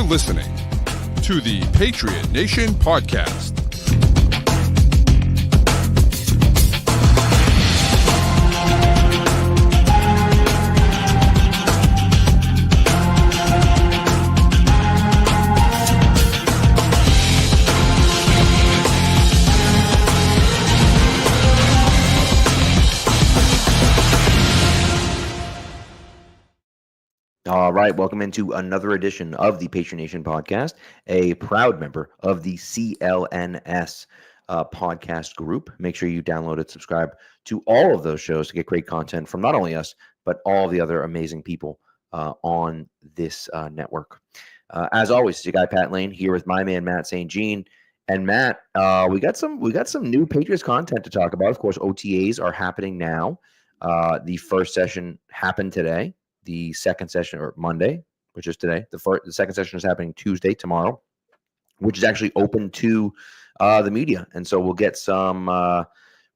listening to the Patriot Nation Podcast. All right, welcome into another edition of the Patriot Nation Podcast, a proud member of the CLNS podcast group. Make sure you download it, subscribe to all of those shows to get great content from not only us, but all the other amazing people on this network. As always, it's your guy Pat Lane here with my man Matt St. Jean. And Matt, we got some new Patriots content to talk about. Of course, OTAs are happening now. The first session happened today. The second session, or Monday, which is today. The second session is happening Tuesday, tomorrow, which is actually open to the media. And so we'll get some. We're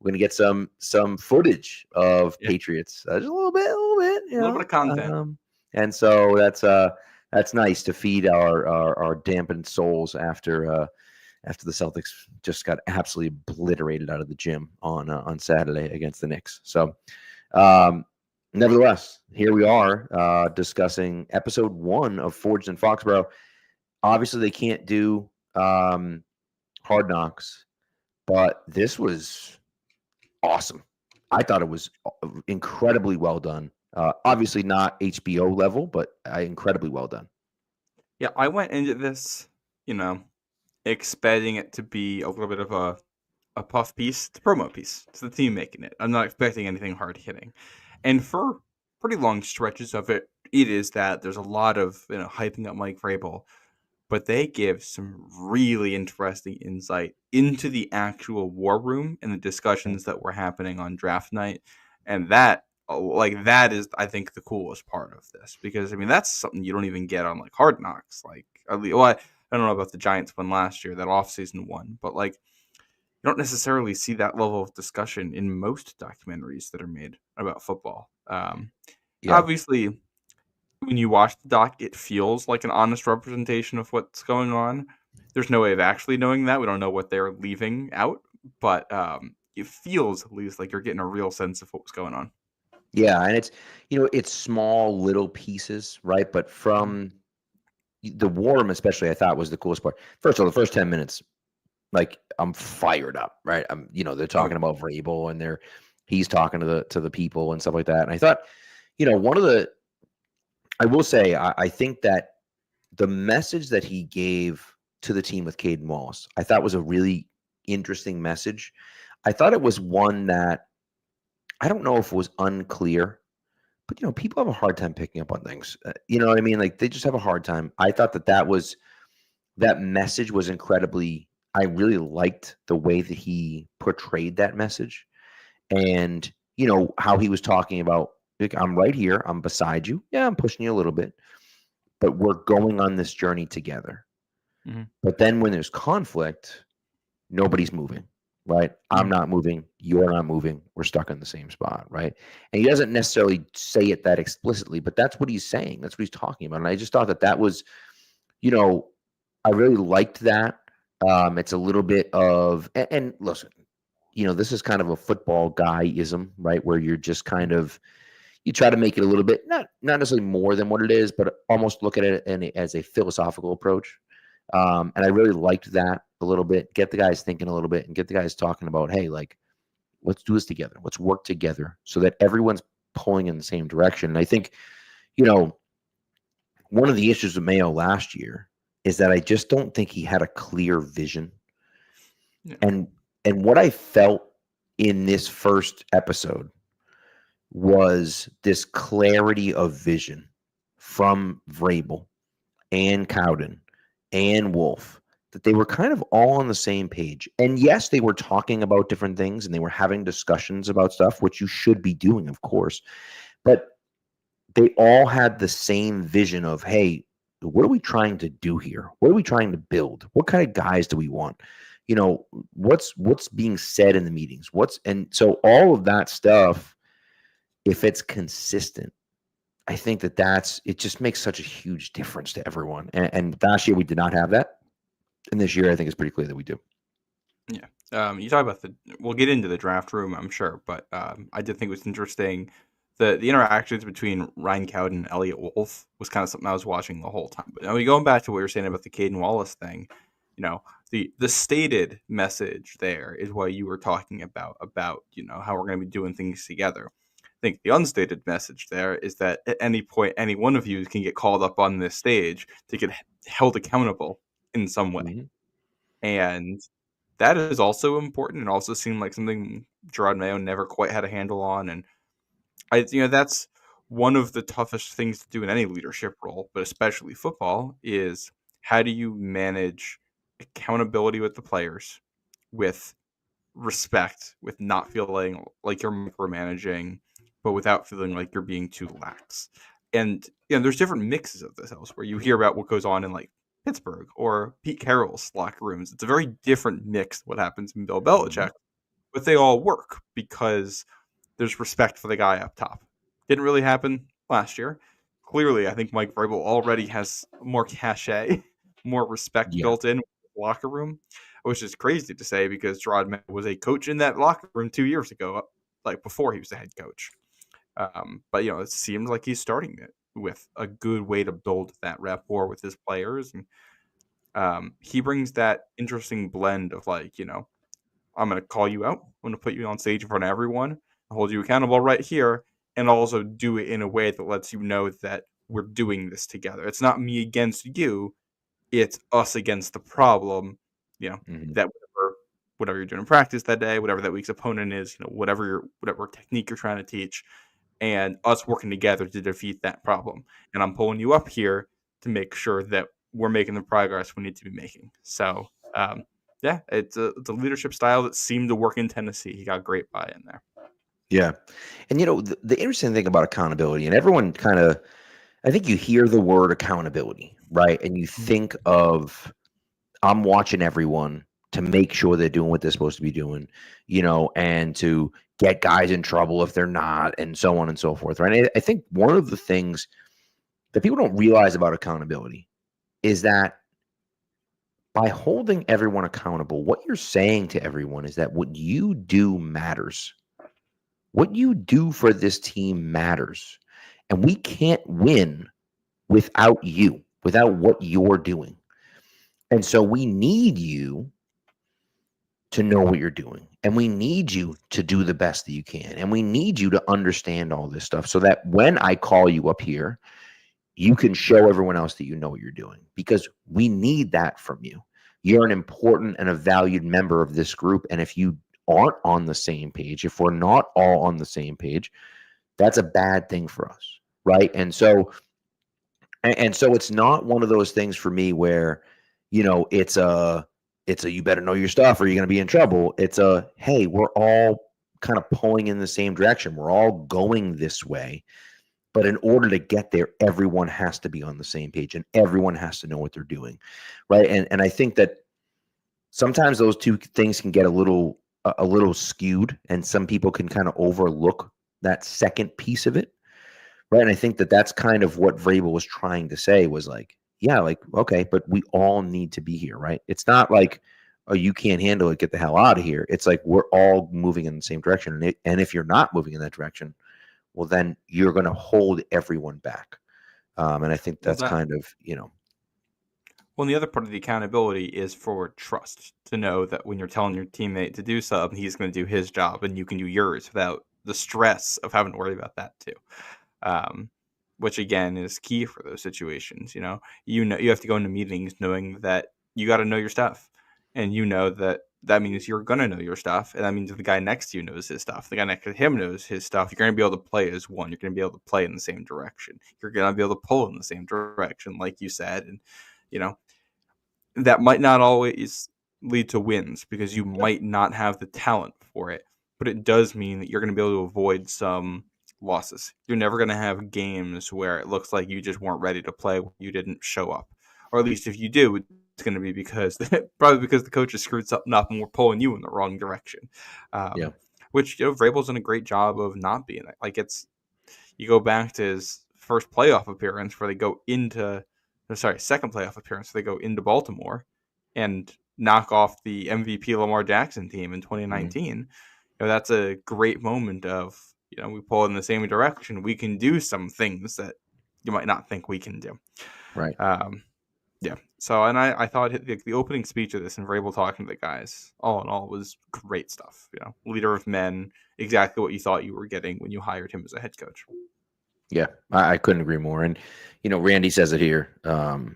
going to get some footage of Patriots, just a little bit, a little bit of content. And so that's nice to feed our dampened souls after the Celtics just got absolutely obliterated out of the gym on Saturday against the Knicks. So. Nevertheless, here we are discussing episode 1 of Forged in Foxborough. Obviously, they can't do Hard Knocks, but this was awesome. I thought it was incredibly well done. Obviously, not HBO level, but incredibly well done. Yeah, I went into this, expecting it to be a little bit of a puff piece, the promo piece. It's the team making it. I'm not expecting anything hard hitting. And for pretty long stretches of it, it is that there's a lot of hyping up Mike Vrabel, but they give some really interesting insight into the actual war room and the discussions that were happening on draft night, and that is, I think, the coolest part of this, because that's something you don't even get on Hard Knocks. I don't know about the Giants one last year, that offseason one, but you don't necessarily see that level of discussion in most documentaries that are made about football. Obviously, when you watch the doc, it feels like an honest representation of what's going on. There's no way of actually knowing that. We don't know what they're leaving out, but it feels at least like you're getting a real sense of what was going on. Yeah, and it's small little pieces, right? But from the war room especially, I thought was the coolest part. First of all, the first 10 minutes, I'm fired up, right? They're talking about Vrabel, and he's talking to the people and stuff like that. And I thought, I will say, I think that the message that he gave to the team with Caden Wallace, I thought was a really interesting message. I thought it was one that I don't know if it was unclear, but people have a hard time picking up on things. You know what I mean? They just have a hard time. I thought that message was incredibly. I really liked the way that he portrayed that message, and how he was talking about, I'm right here, I'm beside you. Yeah, I'm pushing you a little bit, but we're going on this journey together. Mm-hmm. But then when there's conflict, nobody's moving, right? Mm-hmm. I'm not moving. You're not moving. We're stuck in the same spot, right? And he doesn't necessarily say it that explicitly, but that's what he's saying. That's what he's talking about. And I just thought that was, I really liked that. It's a little bit of, and listen, this is kind of a football guy-ism, right? Where you're just kind of, you try to make it a little bit, not necessarily more than what it is, but almost look at it as a philosophical approach. And I really liked that a little bit, get the guys thinking a little bit and get the guys talking about, hey, let's do this together. Let's work together so that everyone's pulling in the same direction. And I think, one of the issues with Mayo last year is that I just don't think he had a clear vision. Yeah. And what I felt in this first episode was this clarity of vision from Vrabel and Cowden and Wolf, that they were kind of all on the same page. And yes, they were talking about different things and they were having discussions about stuff, which you should be doing, of course. But they all had the same vision of, hey, what are we trying to do here? What are we trying to build? What kind of guys do we want? What's being said in the meetings? And so all of that stuff, if it's consistent, I think that it just makes such a huge difference to everyone. And last year we did not have that, and this year I think it's pretty clear that we do. Yeah. You talk about we'll get into the draft room, I'm sure, but I did think it was interesting. The interactions between Ryan Cowden and Elliot Wolf was kind of something I was watching the whole time. But now going back to what you were saying about the Caden Wallace thing, the stated message there is what you were talking about, how we're going to be doing things together. I think the unstated message there is that at any point, any one of you can get called up on this stage to get held accountable in some way. Mm-hmm. And that is also important, and also seemed like something Gerard Mayo never quite had a handle on. And that's one of the toughest things to do in any leadership role, but especially football, is how do you manage accountability with the players, with respect, with not feeling like you're micromanaging, but without feeling like you're being too lax. And there's different mixes of this elsewhere. You hear about what goes on in like Pittsburgh or Pete Carroll's locker rooms. It's a very different mix than what happens in Bill Belichick, but they all work because there's respect for the guy up top. Didn't really happen last year. Clearly, I think Mike Vrabel already has more cachet, more respect built in with the locker room, which is crazy to say because Gerard Mayo was a coach in that locker room 2 years ago, like before he was the head coach. But it seems like he's starting it with a good way to build that rapport with his players, and he brings that interesting blend of I'm going to call you out, I'm going to put you on stage in front of everyone, hold you accountable right here, and also do it in a way that lets you know that we're doing this together. It's not me against you, it's us against the problem. That whatever you're doing in practice that day, whatever that week's opponent is, whatever technique you're trying to teach, and us working together to defeat that problem. And I'm pulling you up here to make sure that we're making the progress we need to be making. So, it's a leadership style that seemed to work in Tennessee. He got great buy-in there. Yeah. And the interesting thing about accountability, and everyone I think you hear the word accountability, right? And you think of, I'm watching everyone to make sure they're doing what they're supposed to be doing, and to get guys in trouble if they're not, and so on and so forth, right? And I think one of the things that people don't realize about accountability is that by holding everyone accountable, what you're saying to everyone is that what you do matters. What you do for this team matters. And we can't win without you, without what you're doing. And so we need you to know what you're doing. And we need you to do the best that you can. And we need you to understand all this stuff so that when I call you up here, you can show everyone else that you know what you're doing, because we need that from you. You're an important and a valued member of this group. And if you aren't on the same page, if we're not all on the same page, that's a bad thing for us, right? And so it's not one of those things for me where, it's a you better know your stuff or you're going to be in trouble. It's a, hey, we're all kind of pulling in the same direction. We're all going this way. But in order to get there, everyone has to be on the same page and everyone has to know what they're doing, right? And I think that sometimes those two things can get a little skewed, and some people can kind of overlook that second piece of it, right? And I think that that's kind of what Vrabel was trying to say was like, yeah, like, okay, but we all need to be here, right? It's not like, oh, you can't handle it, get the hell out of here. It's like we're all moving in the same direction. And if you're not moving in that direction, well, then you're going to hold everyone back. And I think that's kind of, Well, the other part of the accountability is for trust, to know that when you're telling your teammate to do something, he's going to do his job and you can do yours without the stress of having to worry about that too. Which again is key for those situations. You have to go into meetings knowing that you got to know your stuff, and that means you're going to know your stuff, and that means the guy next to you knows his stuff. The guy next to him knows his stuff. You're going to be able to play as one. You're going to be able to play in the same direction. You're going to be able to pull in the same direction, like you said, and that might not always lead to wins because you might not have the talent for it, but it does mean that you're going to be able to avoid some losses. You're never going to have games where it looks like you just weren't ready to play, you didn't show up. Or at least if you do, it's going to be probably because the coach has screwed something up and we're pulling you in the wrong direction. Which Vrabel's done a great job of not being it. Like you go back to his first playoff appearance where they go into, second playoff appearance where they go into Baltimore and knock off the MVP Lamar Jackson team in 2019. That's a great moment of, we pull in the same direction. We can do some things that you might not think we can do. Right. Yeah. So, and I thought the opening speech of this and Vrabel talking to the guys, all in all, was great stuff. Leader of men, exactly what you thought you were getting when you hired him as a head coach. Yeah, I couldn't agree more. And, Randy says it here, go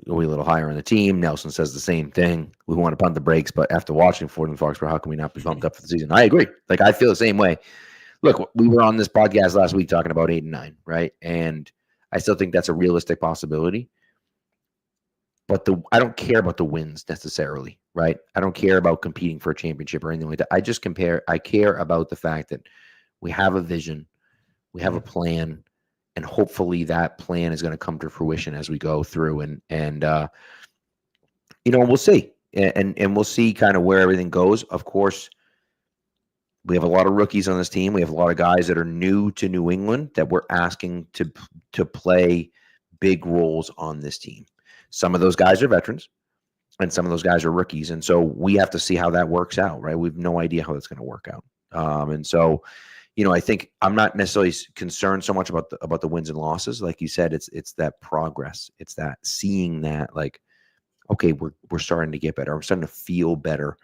a little higher on the team. Nelson says the same thing. We want to pump the brakes, but after watching Ford and Foxborough, how can we not be pumped up for the season? I agree. Like, I feel the same way. Look, we were on this podcast last week talking about 8-9, right? And I still think that's a realistic possibility. But I don't care about the wins necessarily, right? I don't care about competing for a championship or anything like that. I care about the fact that we have a vision, we have a plan, and hopefully that plan is going to come to fruition as we go through. And we'll see. And we'll see kind of where everything goes. Of course, we have a lot of rookies on this team. We have a lot of guys that are new to New England that we're asking to play big roles on this team. Some of those guys are veterans, and some of those guys are rookies. And so we have to see how that works out, right? We have no idea how that's going to work out. And so, I think I'm not necessarily concerned so much about the wins and losses. Like you said, it's that progress. It's that seeing that, like, okay, we're starting to get better. We're starting to feel better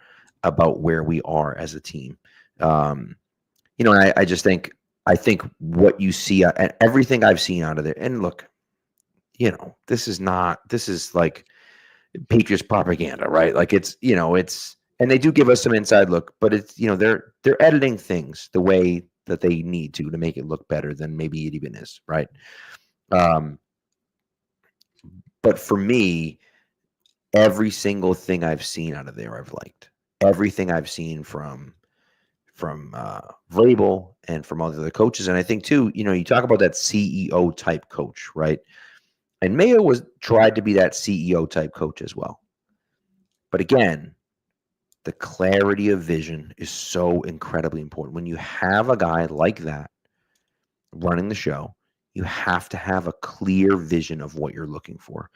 about where we are as a team. And I just think what you see and everything I've seen out of there, and look, this is like Patriots propaganda, right? Like it's and they do give us some inside look, but it's, they're editing things the way that they need to make it look better than maybe it even is, right? But for me, every single thing I've seen out of there, I've liked. Everything I've seen from Vrabel and from other coaches. And I think too, you talk about that CEO type coach, right? And Mayo tried to be that CEO type coach as well. But again, the clarity of vision is so incredibly important. When you have a guy like that running the show, you have to have a clear vision of what you're looking for.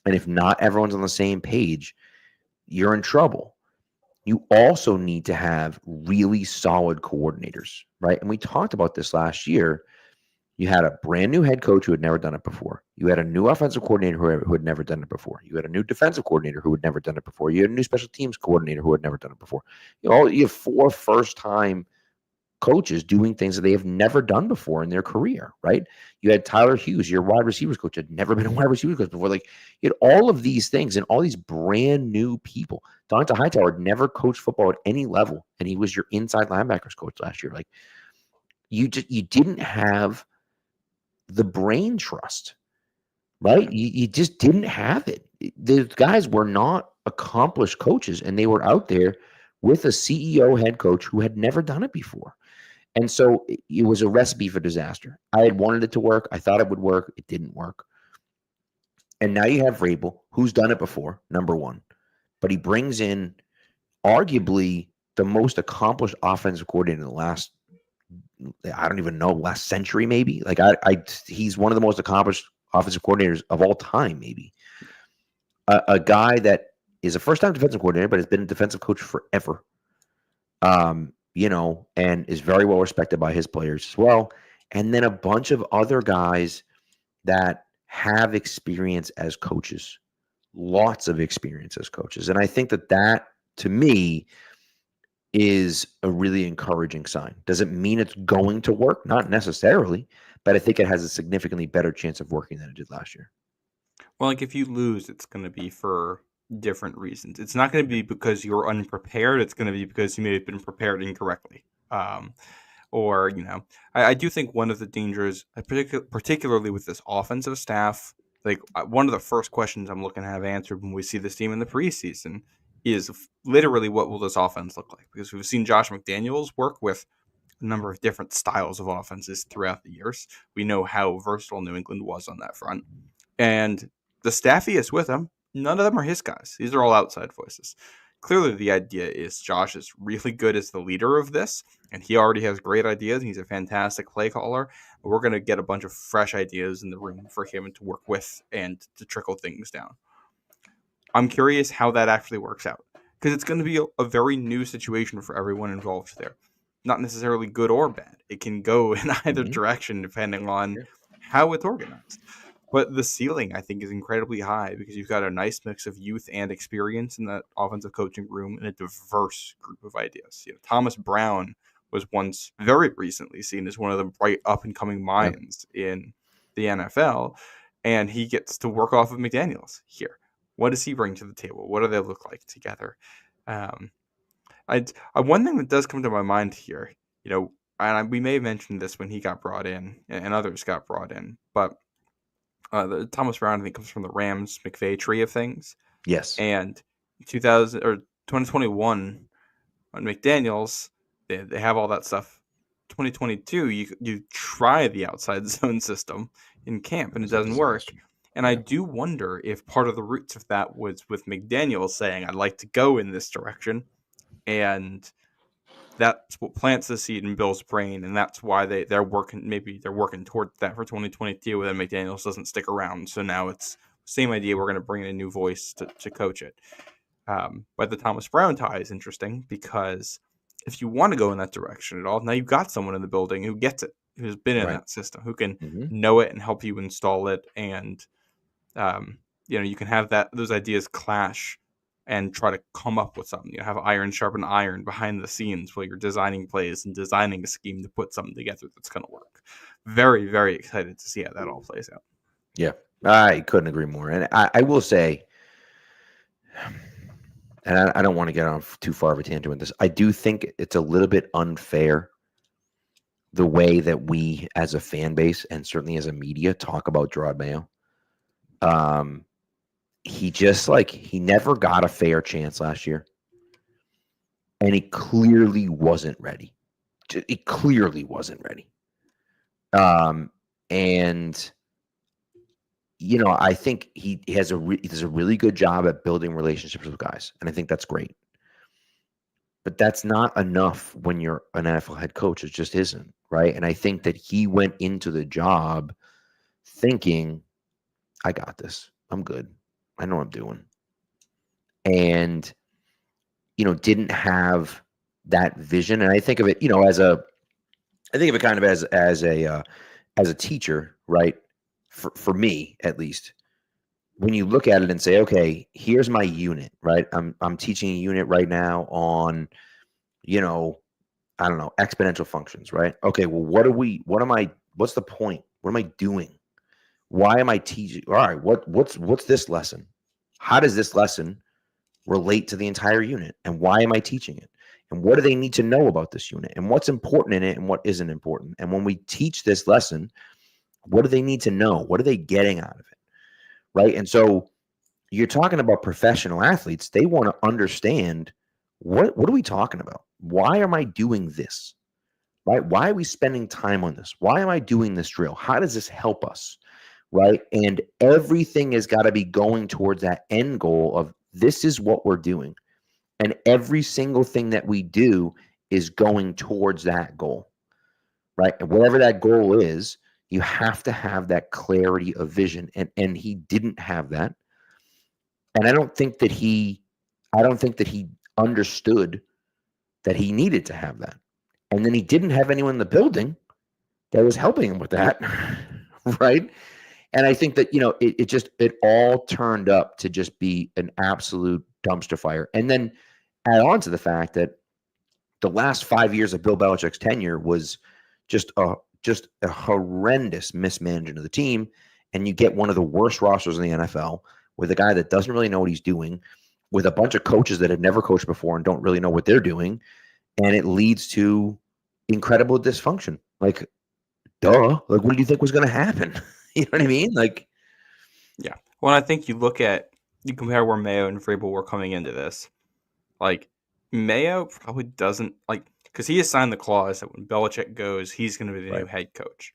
And if not everyone's on the same page, you're in trouble. You also need to have really solid coordinators, right? And we talked about this last year. You had a brand new head coach who had never done it before. You had a new offensive coordinator who had never done it before. You had a new defensive coordinator who had never done it before. You had a new special teams coordinator who had never done it before. You have 4 first-time coaches doing things that they have never done before in their career, right? You had Tyler Hughes, your wide receivers coach, had never been a wide receivers coach before. Like, you had all of these things and all these brand new people. Donta Hightower had never coached football at any level, and he was your inside linebackers coach last year. Like, you didn't have the brain trust, right? You just didn't have it. The guys were not accomplished coaches, and they were out there with a CEO head coach who had never done it before. And so it was a recipe for disaster. I had wanted it to work. I thought it would work. It didn't work. And now you have Vrabel, who's done it before, number one. But he brings in arguably the most accomplished offensive coordinator in the last, I don't even know, last century maybe. Like he's one of the most accomplished offensive coordinators of all time, maybe. A guy that is a first-time defensive coordinator, but has been a defensive coach forever. And is very well respected by his players as well. And then a bunch of other guys that have experience as coaches, lots of experience as coaches. And I think that to me is a really encouraging sign. Does it mean it's going to work? Not necessarily, but I think it has a significantly better chance of working than it did last year. Well, like if you lose, it's going to be for different reasons. It's not going to be because you're unprepared. It's going to be because you may have been prepared incorrectly. I do think one of the dangers, particularly with this offensive staff, like one of the first questions I'm looking to have answered when we see this team in the preseason is literally what will this offense look like? Because we've seen Josh McDaniels work with a number of different styles of offenses throughout the years. We know how versatile New England was on that front. And the staff he is with him, none of them are his guys. These are all outside voices. clearly the idea is Josh is really good as the leader of this, and he already has great ideas, and he's a fantastic play caller. We're going to get a bunch of fresh ideas in the room for him to work with and to trickle things down. I'm curious how that actually works out, because it's going to be a very new situation for everyone involved there. Not necessarily good or bad. It can go in either direction depending on how it's organized. But the ceiling, I think, is incredibly high because you've got a nice mix of youth and experience in that offensive coaching room and a diverse group of ideas. Thomas Brown was once very recently seen as one of the bright up-and-coming minds in the NFL, and he gets to work off of McDaniels here. What does he bring to the table? What do they look like together? One thing that does come to my mind here, and we may have mentioned this when he got brought in and others got brought in, but the Thomas Brown, I think, comes from the Rams McVay tree of things. Yes. And 2021 on McDaniels, they have all that stuff. 2022, you try the outside zone system in camp, and it doesn't work. And I do wonder if part of the roots of that was with McDaniels saying, I'd like to go in this direction. And that's what plants the seed in Bill's brain, and that's why they're working towards that for 2022, and then McDaniels doesn't stick around. So now it's the same idea. We're going to bring in a new voice to coach it. But the Thomas Brown tie is interesting because if you want to go in that direction at all, now you've got someone in the building who gets it, who's been in that system, who can know it and help you install it. And, you can have those ideas clash and try to come up with something. Have iron sharpen iron behind the scenes while you're designing plays and designing a scheme to put something together that's going to work. Very, very excited to see how that all plays out. Yeah, I couldn't agree more. And I will say, and I don't want to get on too far of a tangent with this, I do think it's a little bit unfair the way that we as a fan base and certainly as a media talk about Gerard Mayo. He never got a fair chance last year. And he clearly wasn't ready. He clearly wasn't ready. And I think he does a really good job at building relationships with guys. And I think that's great. But that's not enough when you're an NFL head coach. It just isn't, right? And I think that he went into the job thinking, I got this. I'm good. I know what I'm doing. And, didn't have that vision. And I think of it, kind of as a teacher, right? For me, at least, when you look at it and say, okay, here's my unit, right? I'm teaching a unit right now on, I don't know, exponential functions, right? Okay, well, what's the point? What am I doing? Why am I teaching? All right, what's this lesson? How does this lesson relate to the entire unit? And why am I teaching it? And what do they need to know about this unit? And what's important in it and what isn't important? And when we teach this lesson, what do they need to know? What are they getting out of it? Right? And so you're talking about professional athletes. They want to understand what are we talking about? Why am I doing this? Right? Why are we spending time on this? Why am I doing this drill? How does this help us? Right? And everything has got to be going towards that end goal of this is what we're doing. And every single thing that we do is going towards that goal. Right? And whatever that goal is, you have to have that clarity of vision. And he didn't have that. And I don't think that he understood that he needed to have that. And then he didn't have anyone in the building that was helping him with that. Right? And I think that, it all turned up to just be an absolute dumpster fire. And then add on to the fact that the last 5 years of Bill Belichick's tenure was just a horrendous mismanagement of the team. And you get one of the worst rosters in the NFL with a guy that doesn't really know what he's doing, with a bunch of coaches that have never coached before and don't really know what they're doing. And it leads to incredible dysfunction. Like, duh. Like, what do you think was going to happen? You know what I mean? Like, yeah. Well, I think you compare where Mayo and Vrabel were coming into this. Like, Mayo probably doesn't because he has signed the clause that when Belichick goes, he's going to be the new head coach.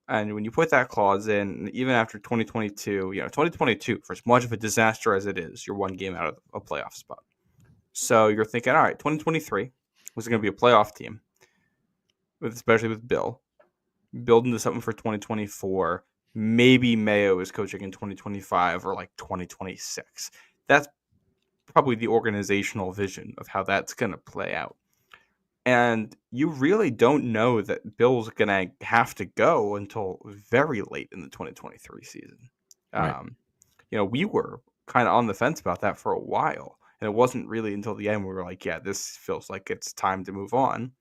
And when you put that clause in, even after 2022, 2022, for as much of a disaster as it is, you're one game out of a playoff spot. So you're thinking, all right, 2023 was going to be a playoff team, especially with Bill. Build into something for 2024. Maybe Mayo is coaching in 2025 or like 2026. That's probably the organizational vision of how that's going to play out. And you really don't know that Bill's going to have to go until very late in the 2023 season. Right. We were kind of on the fence about that for a while. And it wasn't really until the end we were like, yeah, this feels like it's time to move on.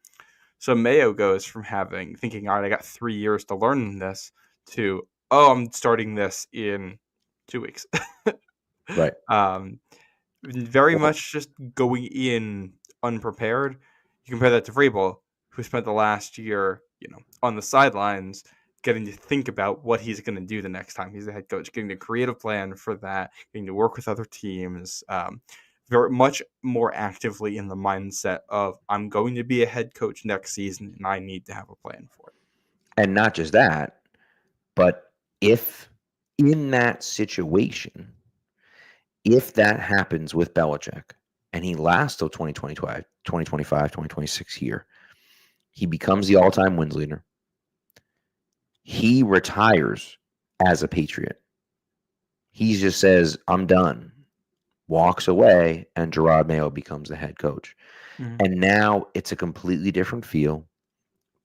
So Mayo goes from thinking, all right, I got 3 years to learn this to, oh, I'm starting this in 2 weeks. Right. Very Well, much just going in unprepared. You compare that to Vrabel, who spent the last year, on the sidelines, getting to think about what he's going to do the next time he's the head coach, getting to create a plan for that, getting to work with other teams, very much more actively in the mindset of I'm going to be a head coach next season and I need to have a plan for it. and not just that, but if in that situation, if that happens with Belichick and he lasts till 2025, 2026 here, he becomes the all-time wins leader. He retires as a Patriot. He just says, I'm done, walks away, and Gerard Mayo becomes the head coach. Mm-hmm. And now it's a completely different feel.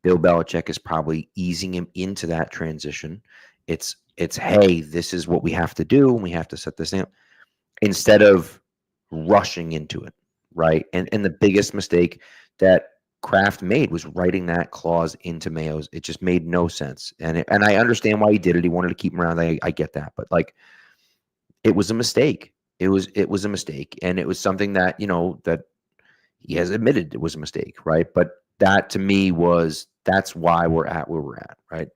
Bill Belichick is probably easing him into that transition. It's hey, this is what we have to do, and we have to set this up instead of rushing into it, right? And the biggest mistake that Kraft made was writing that clause into Mayo's. It just made no sense, and I understand why he did it. He wanted to keep him around. I get that, but like, it was a mistake. It was a mistake, and it was something that that he has admitted it was a mistake, right? But that to me that's why we're at where we're at, right?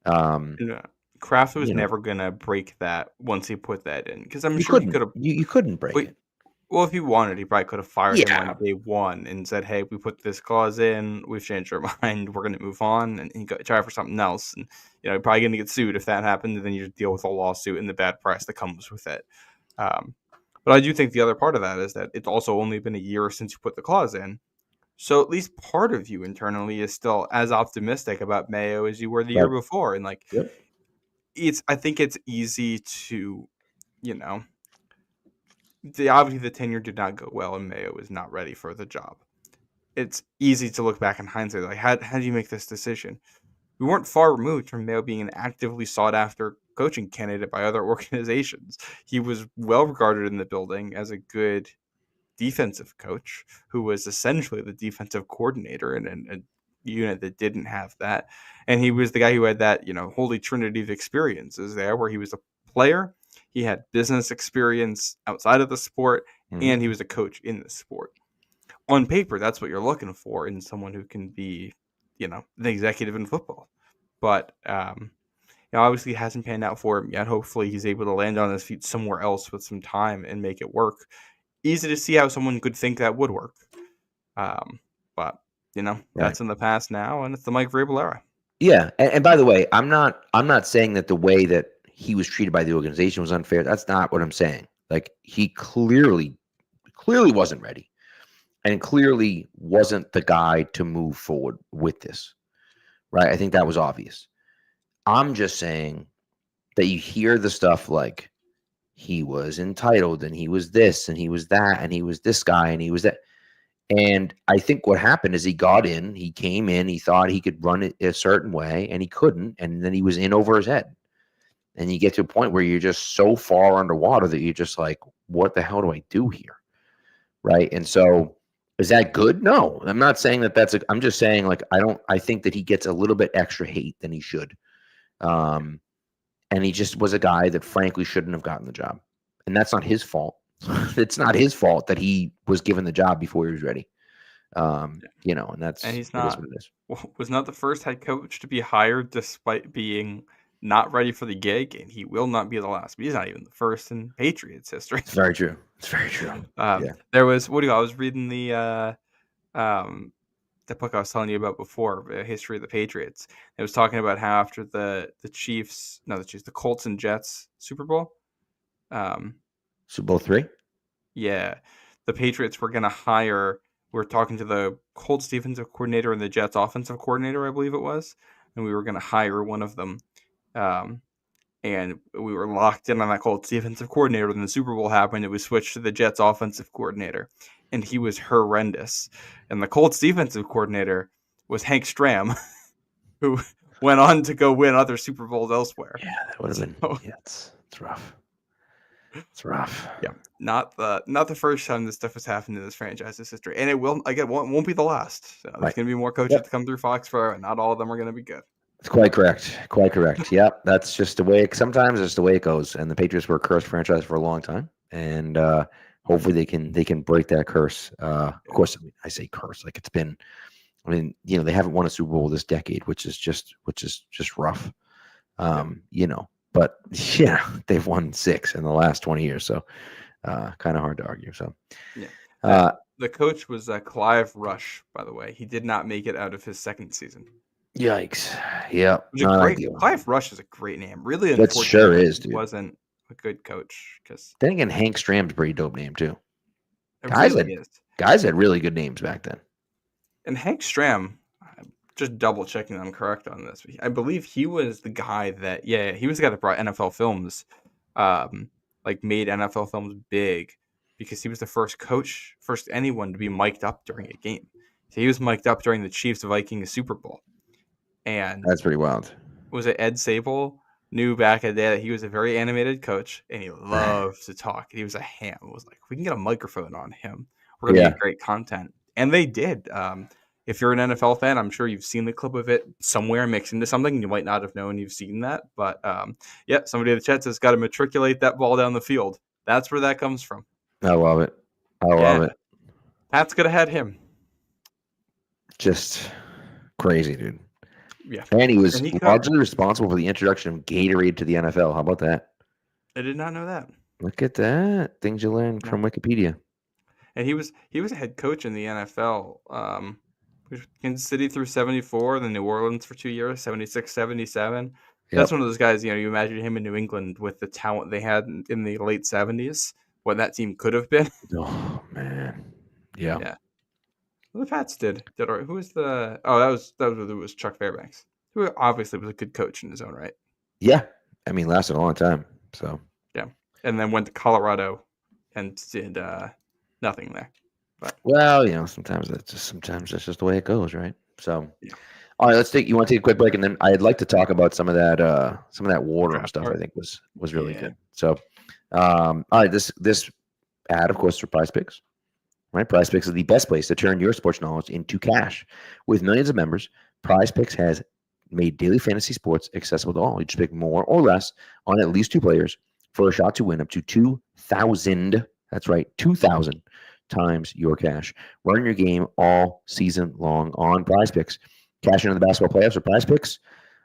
Yeah. Kraft was You know, never going to break that once he put that in, because I'm you sure he couldn't could have. you couldn't break it. Well, if he wanted, he probably could have fired him Yeah, on day one and said, "Hey, we put this clause in. We've changed our mind. We're going to move on," and he got try for something else. And you're probably going to get sued if that happened. And then you deal with a lawsuit and the bad press that comes with it. But I do think the other part of that is that it's also only been a year since you put the clause in. So at least part of you internally is still as optimistic about Mayo as you were the year right. before. And like, Yep. I think it's easy to, you know, obviously the tenure did not go well and Mayo is not ready for the job. It's easy to look back in hindsight, like, how did you make this decision? We weren't far removed from Mayo being an actively sought after coaching candidate by other organizations. He was well regarded in the building as a good defensive coach who was essentially the defensive coordinator in a unit that didn't have that. And he was the guy who had that, holy trinity of experiences there, where he was a player, he had business experience outside of the sport, Mhm. and he was a coach in the sport. On paper, that's what you're looking for in someone who can be, an executive in football. But obviously it hasn't panned out for him yet. Hopefully he's able to land on his feet somewhere else with some time and make it work. Easy to see how someone could think that would work. But Right. that's in the past now, and it's the Mike Vrabel era. Yeah, and by the way, I'm not saying that the way that he was treated by the organization was unfair. That's not what I'm saying. Like, he clearly wasn't ready, and clearly wasn't the guy to move forward with this, right? I think that was obvious. I'm just saying that you hear the stuff like he was entitled and he was this and he was that and he was this guy and he was that. And I think what happened is he got in, he came in, he thought he could run it a certain way, and he couldn't. And then he was in over his head. And you get to a point where you're just so far underwater that you're just like, what the hell do I do here? Right. And so, is that good? No, I'm not saying that I'm just saying, like, I think that he gets a little bit extra hate than he should. And he just was a guy that frankly shouldn't have gotten the job. And that's not his fault. It's not his fault that he was given the job before he was ready. And that's, And he's it is not what it is. was not the first head coach to be hired despite being not ready for the gig, and he will not be the last. But he's not even the first in Patriots history. It's very true. It's very true. Yeah. There was I was reading the book I was telling you about before, History of the Patriots. It was talking about how after the Colts and Jets Super Bowl. Super Bowl 3? Yeah, the Patriots were going to hire. We were talking to the Colts defensive coordinator and the Jets offensive coordinator, I believe it was, and we were going to hire one of them. And we were locked in on that Colts defensive coordinator. When the Super Bowl happened, it was switched to the Jets offensive coordinator, and he was horrendous. And the Colts defensive coordinator was Hank Stram, who went on to go win other Super Bowls elsewhere. Yeah, that would have been. Yeah, it's rough. It's rough. Yeah, not the first time this stuff has happened in this franchise's history, and it won't be the last. So there's going to be more coaches to come through Foxborough, and not all of them are going to be good. It's quite correct. Quite correct. Yeah, that's just the way. Sometimes it's the way it goes. And the Patriots were a cursed franchise for a long time, and hopefully they can break that curse. Of course, I say curse like it's been. I mean, they haven't won a Super Bowl this decade, which is just rough. But yeah, they've won 6 in the last 20 years, so kind of hard to argue. So, yeah. The coach was Clive Rush, by the way. He did not make it out of his second season. Yikes! Yeah, Clive Rush is a great name. Really, that sure is. Dude. He wasn't a good coach because. Then again, Hank Stram's a pretty dope name too. Guys had really good names back then. And Hank Stram, just double checking that I'm correct on this. I believe he was the guy that he was the guy that brought NFL Films, made NFL Films big, because he was the first anyone to be mic'd up during a game. So he was mic'd up during the Chiefs-Vikings Super Bowl. And that's pretty wild. Was it Ed Sable knew back in the day that he was a very animated coach and he loved to talk. He was a ham. It was like, we can get a microphone on him. We're going to get great content. And they did. If you're an NFL fan, I'm sure you've seen the clip of it somewhere mixed into something. You might not have known you've seen that. But somebody in the chat says got to matriculate that ball down the field. That's where that comes from. I love it. I love it. Pat's could have had him. Just crazy, dude. Yeah. And he was largely responsible for the introduction of Gatorade to the NFL. How about that? I did not know that. Look at that. Things you learn from Wikipedia. And he was a head coach in the NFL. Kansas City through 74, then New Orleans for 2 years, 76, 77. Yep. That's one of those guys, you imagine him in New England with the talent they had in the late 70s, what that team could have been. Oh, man. Yeah. Well, the Pats did. Who was the... Oh, that was Chuck Fairbanks, who obviously was a good coach in his own right. Yeah. I mean, lasted a long time, so... Yeah. And then went to Colorado and did nothing there. But. Well, sometimes that's just the way it goes, right? So, all right, you want to take a quick break, and then I'd like to talk about some of that war room stuff. I think was really good. So, all right, this ad, of course, for Prize Picks, right? Prize Picks is the best place to turn your sports knowledge into cash. With millions of members, Prize Picks has made daily fantasy sports accessible to all. You just pick more or less on at least 2 players for a shot to win up to 2,000. That's right, 2,000 times your cash. Run your game all season long on Prize Picks. Cash in on the basketball playoffs or Prize Picks.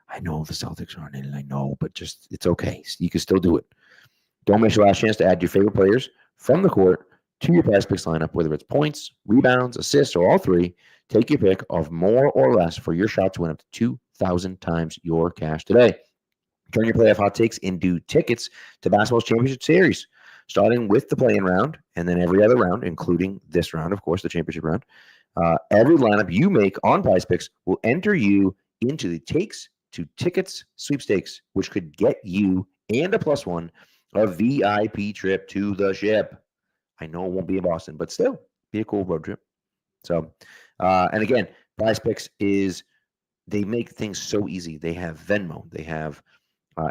I know the Celtics aren't in it, I know, but just it's okay. You can still do it. Don't miss your last chance to add your favorite players from the court to your Prize Picks lineup, whether it's points, rebounds, assists, or all 3. Take your pick of more or less for your shot to win up to 2,000 times your cash today. Turn your playoff hot takes into tickets to basketball's championship series, starting with the play-in round and then every other round, including this round, of course, the championship round. Every lineup you make on Prize Picks will enter you into the Takes to Tickets sweepstakes, which could get you and a +1 a VIP trip to the ship. I know it won't be in Boston, but still be a cool road trip. So, and again, Prize Picks they make things so easy. They have Venmo, they have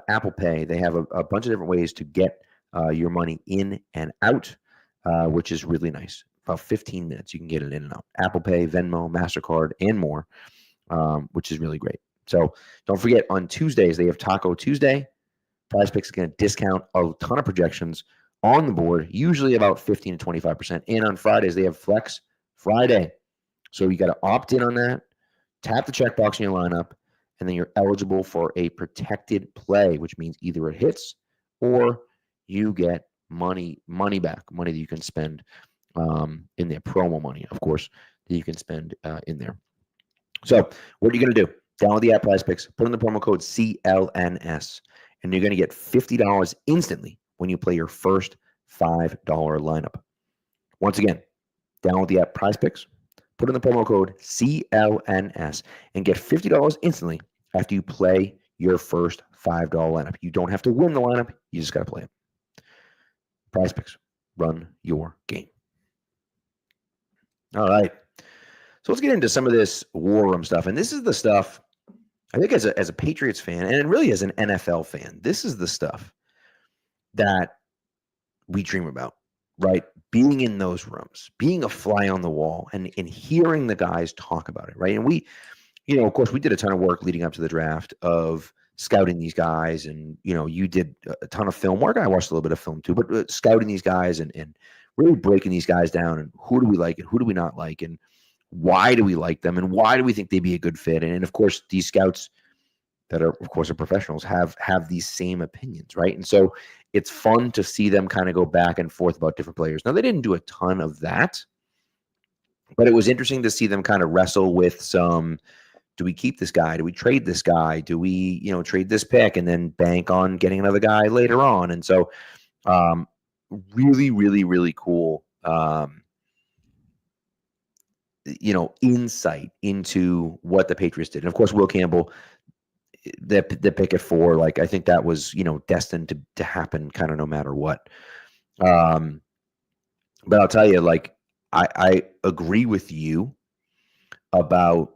Apple Pay, they have a bunch of different ways to get your money in and out, which is really nice. About 15 minutes, you can get it in and out. Apple Pay, Venmo, MasterCard, and more, which is really great. So don't forget, on Tuesdays, they have Taco Tuesday. Prize Picks is going to discount a ton of projections on the board, usually about 15 to 25%. And on Fridays, they have Flex Friday. So you got to opt in on that, tap the checkbox in your lineup, and then you're eligible for a protected play, which means either it hits or you get money back, money that you can spend in there, promo money, of course, that you can spend in there. So what are you going to do? Download the app Prize Picks, put in the promo code CLNS, and you're going to get $50 instantly when you play your first $5 lineup. Once again, download the app Prize Picks, put in the promo code CLNS, and get $50 instantly after you play your first $5 lineup. You don't have to win the lineup, you just got to play it. Prize Picks, run your game. All right. So let's get into some of this war room stuff. And this is the stuff, I think, as a Patriots fan, and really as an NFL fan, this is the stuff that we dream about, right? Being in those rooms, being a fly on the wall, and hearing the guys talk about it, right? And we, of course, we did a ton of work leading up to the draft of scouting these guys, and you did a ton of film work. I watched a little bit of film too, but scouting these guys and really breaking these guys down, and who do we like and who do we not like, and why do we like them, and why do we think they'd be a good fit? And of course, these scouts that are, of course, are professionals have these same opinions, right? And so it's fun to see them kind of go back and forth about different players. Now, they didn't do a ton of that, but it was interesting to see them kind of wrestle with some, do we keep this guy? Do we trade this guy? Do we, trade this pick and then bank on getting another guy later on? And so really, really, really cool, insight into what the Patriots did. And of course, Will Campbell, the pick at 4, like, I think that was, destined to happen kind of no matter what. But I'll tell you, like, I agree with you about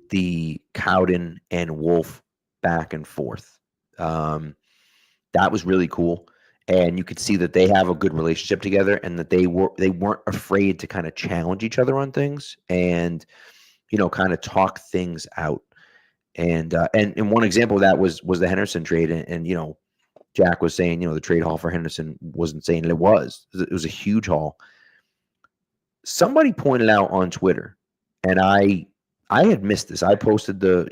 the Cowden and Wolf back and forth. That was really cool. And you could see that they have a good relationship together, and that they weren't afraid to kind of challenge each other on things and, kind of talk things out. And one example of that was the Henderson trade. And Jack was saying, the trade haul for Henderson wasn't saying it was. It was a huge haul. Somebody pointed out on Twitter, and I had missed this. I posted the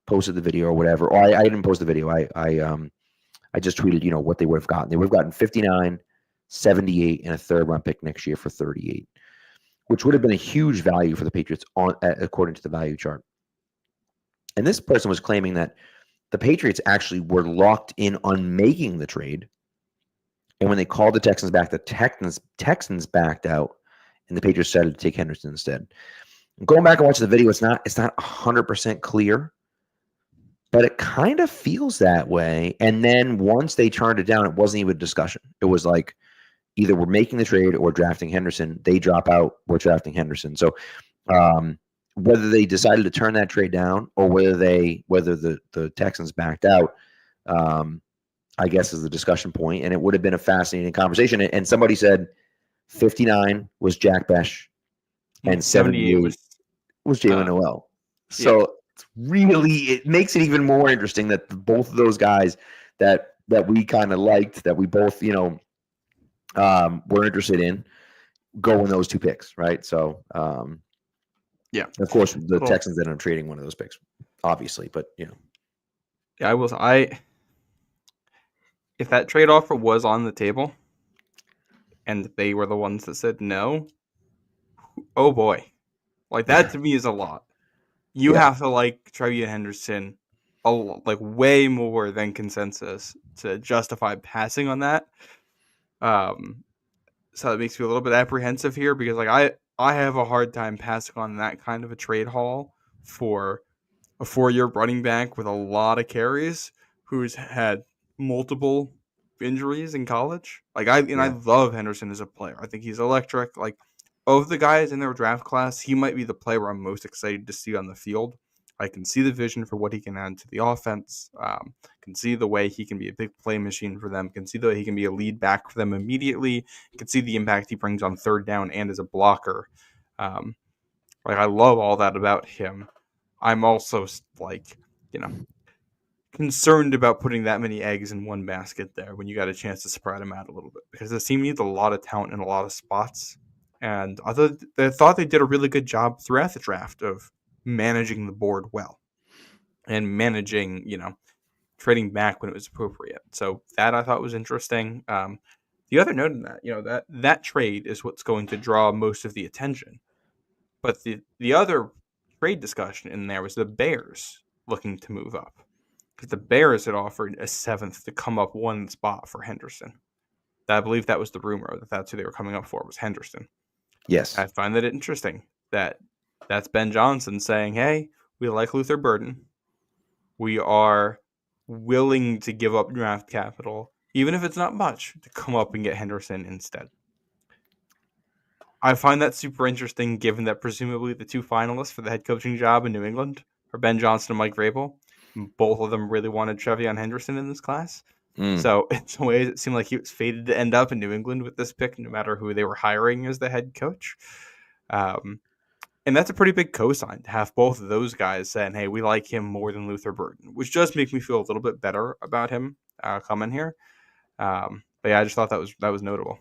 video or whatever. Or I didn't post the video. I just tweeted, what they would have gotten. They would have gotten 59, 78, and a third-round pick next year for 38, which would have been a huge value for the Patriots according to the value chart. And this person was claiming that the Patriots actually were locked in on making the trade. And when they called the Texans back, the Texans backed out, and the Patriots decided to take Henderson instead. And going back and watching the video, it's not 100% clear, but it kind of feels that way. And then once they turned it down, it wasn't even a discussion. It was like, either we're making the trade or drafting Henderson. They drop out, we're drafting Henderson. So whether they decided to turn that trade down or whether the Texans backed out, I guess is the discussion point. And it would have been a fascinating conversation. And somebody said 59 was Jack Besh and 78 was Jalen Noel. So it makes it even more interesting that both of those guys that we kind of liked, that we both, were interested in, go in those two picks, right? So, yeah, of course, the Texans ended up trading one of those picks, obviously, but yeah, if that trade offer was on the table, and they were the ones that said no, oh boy, like that to me is a lot. You have to like Trevion Henderson, like way more than consensus to justify passing on that. So it makes me a little bit apprehensive here, because like I have a hard time passing on that kind of a trade haul for a 4-year running back with a lot of carries who's had multiple injuries in college. Like I love Henderson as a player. I think he's electric. Like, of the guys in their draft class, he might be the player I'm most excited to see on the field. I can see the vision for what he can add to the offense. Can see the way he can be a big play machine for them. Can see the way he can be a lead back for them immediately. Can see the impact he brings on third down and as a blocker. I love all that about him. I'm also concerned about putting that many eggs in one basket there when you got a chance to spread them out a little bit, because this team needs a lot of talent in a lot of spots. And I thought they did a really good job throughout the draft of managing the board well and managing, trading back when it was appropriate. So that I thought was interesting. The other note in that, that trade is what's going to draw most of the attention. But the other trade discussion in there was the Bears looking to move up, because the Bears had offered a 7th to come up one spot for Henderson. I believe that was the rumor that that's who they were coming up for, was Henderson. Yes. I find that interesting that that's Ben Johnson saying, hey, we like Luther Burden. We are willing to give up draft capital, even if it's not much, to come up and get Henderson instead. I find that super interesting, given that presumably the two finalists for the head coaching job in New England are Ben Johnson and Mike Vrabel. Both of them really wanted Trevion Henderson in this class. So in some ways, it seemed like he was fated to end up in New England with this pick, no matter who they were hiring as the head coach. And that's a pretty big cosign to have both of those guys saying, hey, we like him more than Luther Burden, which does make me feel a little bit better about him coming here. But yeah, I just thought that was notable.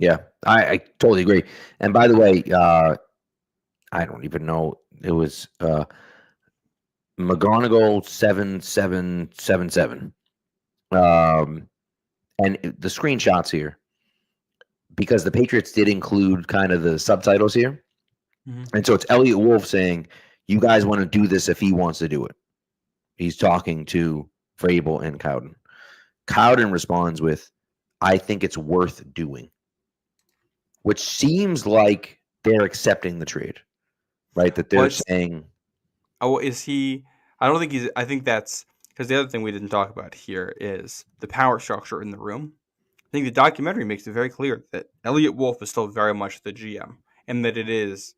Yeah, I totally agree. And by the way, I don't even know. It was McGonigal 7777. And the screenshots here, because the Patriots did include kind of the subtitles here. Mm-hmm. And so it's Elliot Wolf saying, you guys want to do this if he wants to do it. He's talking to Vrabel and Cowden. Cowden responds with, I think it's worth doing. Which seems like they're accepting the trade, right? That they're saying. Oh, is he? I don't think he's. I think that's because the other thing we didn't talk about here is the power structure in the room. I think the documentary makes it very clear that Elliot Wolf is still very much the GM, and that it is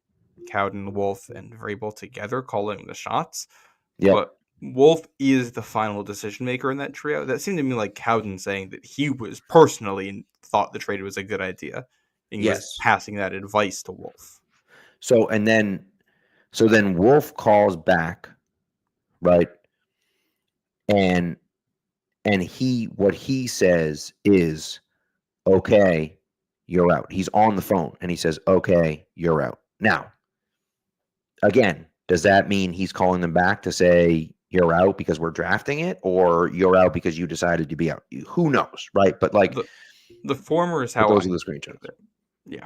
Cowden, Wolf, and Vrabel together calling the shots. Yep. But Wolf is the final decision maker in that trio. That seemed to me like Cowden saying that he was personally thought the trade was a good idea. And yes, passing that advice to Wolf. So then Wolf calls back, right? And what he says is, okay, you're out. He's on the phone and he says, okay, you're out. Now, again, does that mean he's calling them back to say you're out because we're drafting it, or you're out because you decided to be out? Who knows, right? But like the former is how those are the screenshots. Yeah.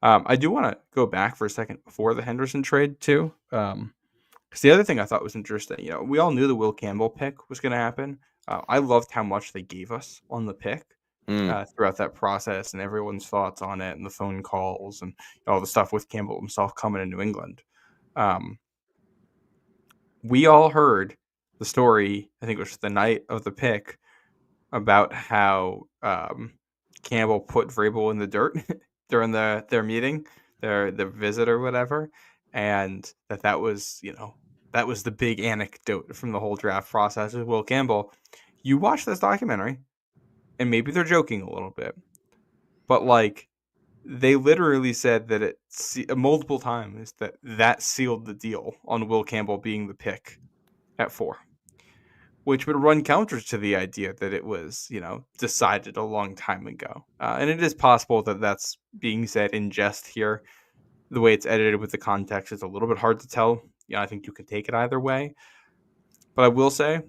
I do want to go back for a second before the Henderson trade too. Because the other thing I thought was interesting, we all knew the Will Campbell pick was going to happen. I loved how much they gave us on the pick throughout that process, and everyone's thoughts on it, and the phone calls, and all the stuff with Campbell himself coming to New England. We all heard the story, I think it was the night of the pick, about how Campbell put Vrabel in the dirt during their meeting, their visit or whatever, and that was the big anecdote from the whole draft process with Will Campbell. You watch this documentary, and maybe they're joking a little bit, but like they literally said that multiple times that sealed the deal on Will Campbell being the pick at 4. Which would run counter to the idea that it was, decided a long time ago. And it is possible that that's being said in jest here. The way it's edited with the context is a little bit hard to tell. I think you can take it either way. But I will say,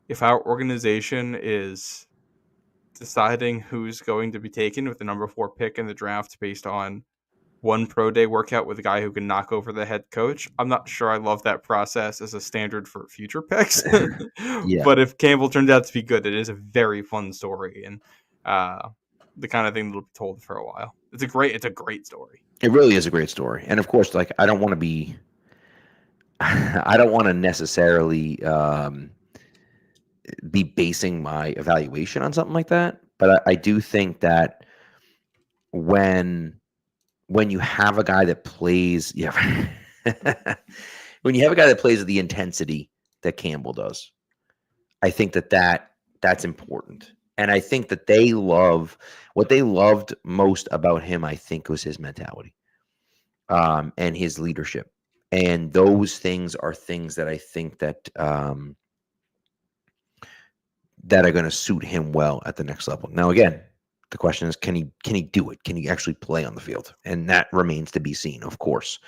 if our organization is deciding who's going to be taken with the number 4 pick in the draft based on one pro day workout with a guy who can knock over the head coach, I'm not sure I love that process as a standard for future picks. Yeah. But if Campbell turns out to be good, it is a very fun story, and the kind of thing that'll be told for a while. It's a great story. It really is a great story. And of course, like, I don't want to necessarily be basing my evaluation on something like that. But I do think that when you have a guy that plays, when you have a guy that plays at the intensity that Campbell does, I think that's important. And I think that what they loved most about him, I think, was his mentality, and his leadership. And those things are things that I think that are going to suit him well at the next level. Now, again, the question is, can he do it? Can he actually play on the field? And that remains to be seen, of course.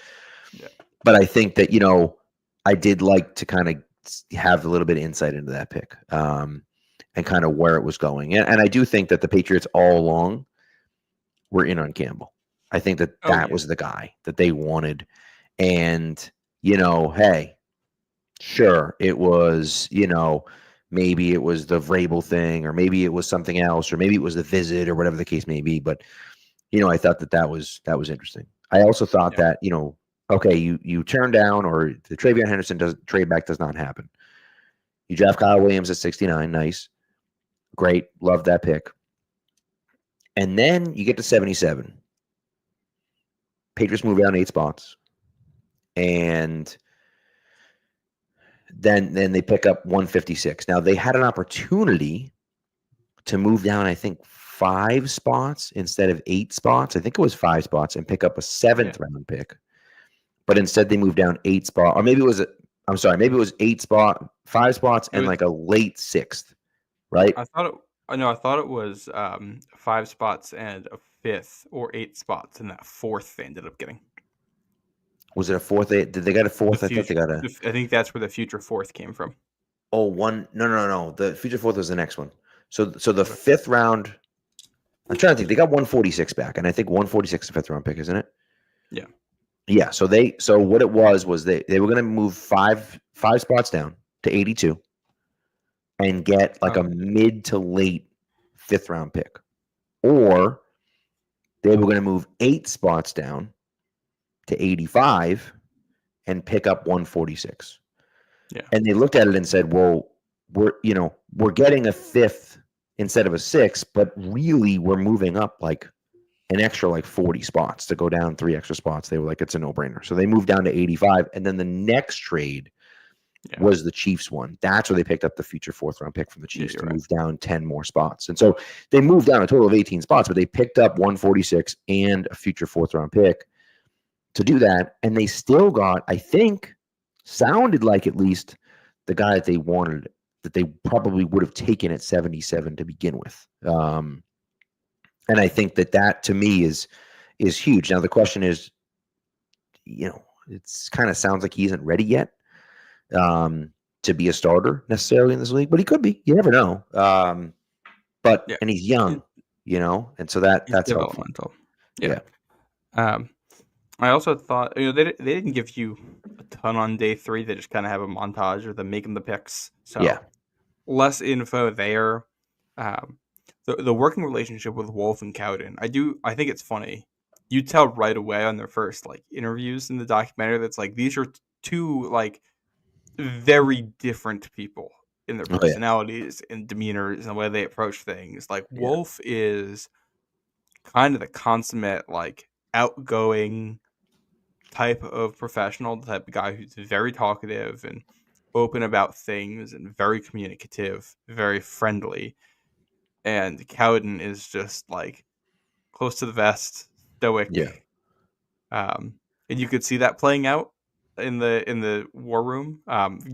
Yeah. But I think that, I did like to kind of have a little bit of insight into that pick, and kind of where it was going. And I do think that the Patriots all along were in on Campbell. I think that was the guy that they wanted. And, hey, sure, it was, maybe it was the Vrabel thing, or maybe it was something else, or maybe it was the visit, or whatever the case may be. But I thought that was interesting. I also thought Yeah. that okay, you turn down, or the Travion Henderson trade back does not happen. You draft Kyle Williams at 69, nice, great, love that pick. And then you get to 77. Patriots move down 8 spots, and then they pick up 156. Now they had an opportunity to move down, I think, 5 spots instead of 8 spots. I think it was 5 spots, and pick up a 7th round pick. But instead they moved down 8 spots, or maybe it was maybe it was 5 spots and like a late 6th, right? I thought it was 5 spots and a 5th, or 8 spots, and that 4th they ended up getting. Was it a 4th? Did they get a 4th? I thought they got a. I think that's where the future 4th came from. Oh, one. No. The future 4th was the next one. So the 5th round. I'm trying to think. They got 146 back, and I think 146 is a 5th round pick, isn't it? Yeah. Yeah. So what it was they were going to move five spots down to 82, and get like a mid to late 5th round pick, or they were going to move 8 spots down to 85 and pick up 146. Yeah. And they looked at it and said, well, we're getting a 5th instead of a 6th, but really we're moving up like an extra like 40 spots to go down 3 extra spots. They were like, it's a no-brainer. So they moved down to 85. And then the next trade was the Chiefs one. That's where they picked up the future 4th round pick from the Chiefs to move down 10 more spots. And so they moved down a total of 18 spots, but they picked up 146 and a future 4th round pick to do that. And they still got, I think, sounded like at least the guy that they wanted, that they probably would have taken at 77 to begin with. And I think that to me is huge. Now the question is, it's kind of sounds like he isn't ready yet to be a starter necessarily in this league, but he could be. You never know. And he's young, and so that's developmental. Yeah. I also thought they didn't give you a ton on day 3. They just kind of have a montage of them making the picks. So less info there. The working relationship with Wolf and Cowden, I think it's funny. You tell right away on their first interviews in the documentary that's these are 2 very different people in their personalities and demeanors and the way they approach things. Wolf is kind of the consummate outgoing type of professional, the type of guy who's very talkative and open about things and very communicative, very friendly. And Cowden is just close to the vest, stoic. And you could see that playing out in the war room.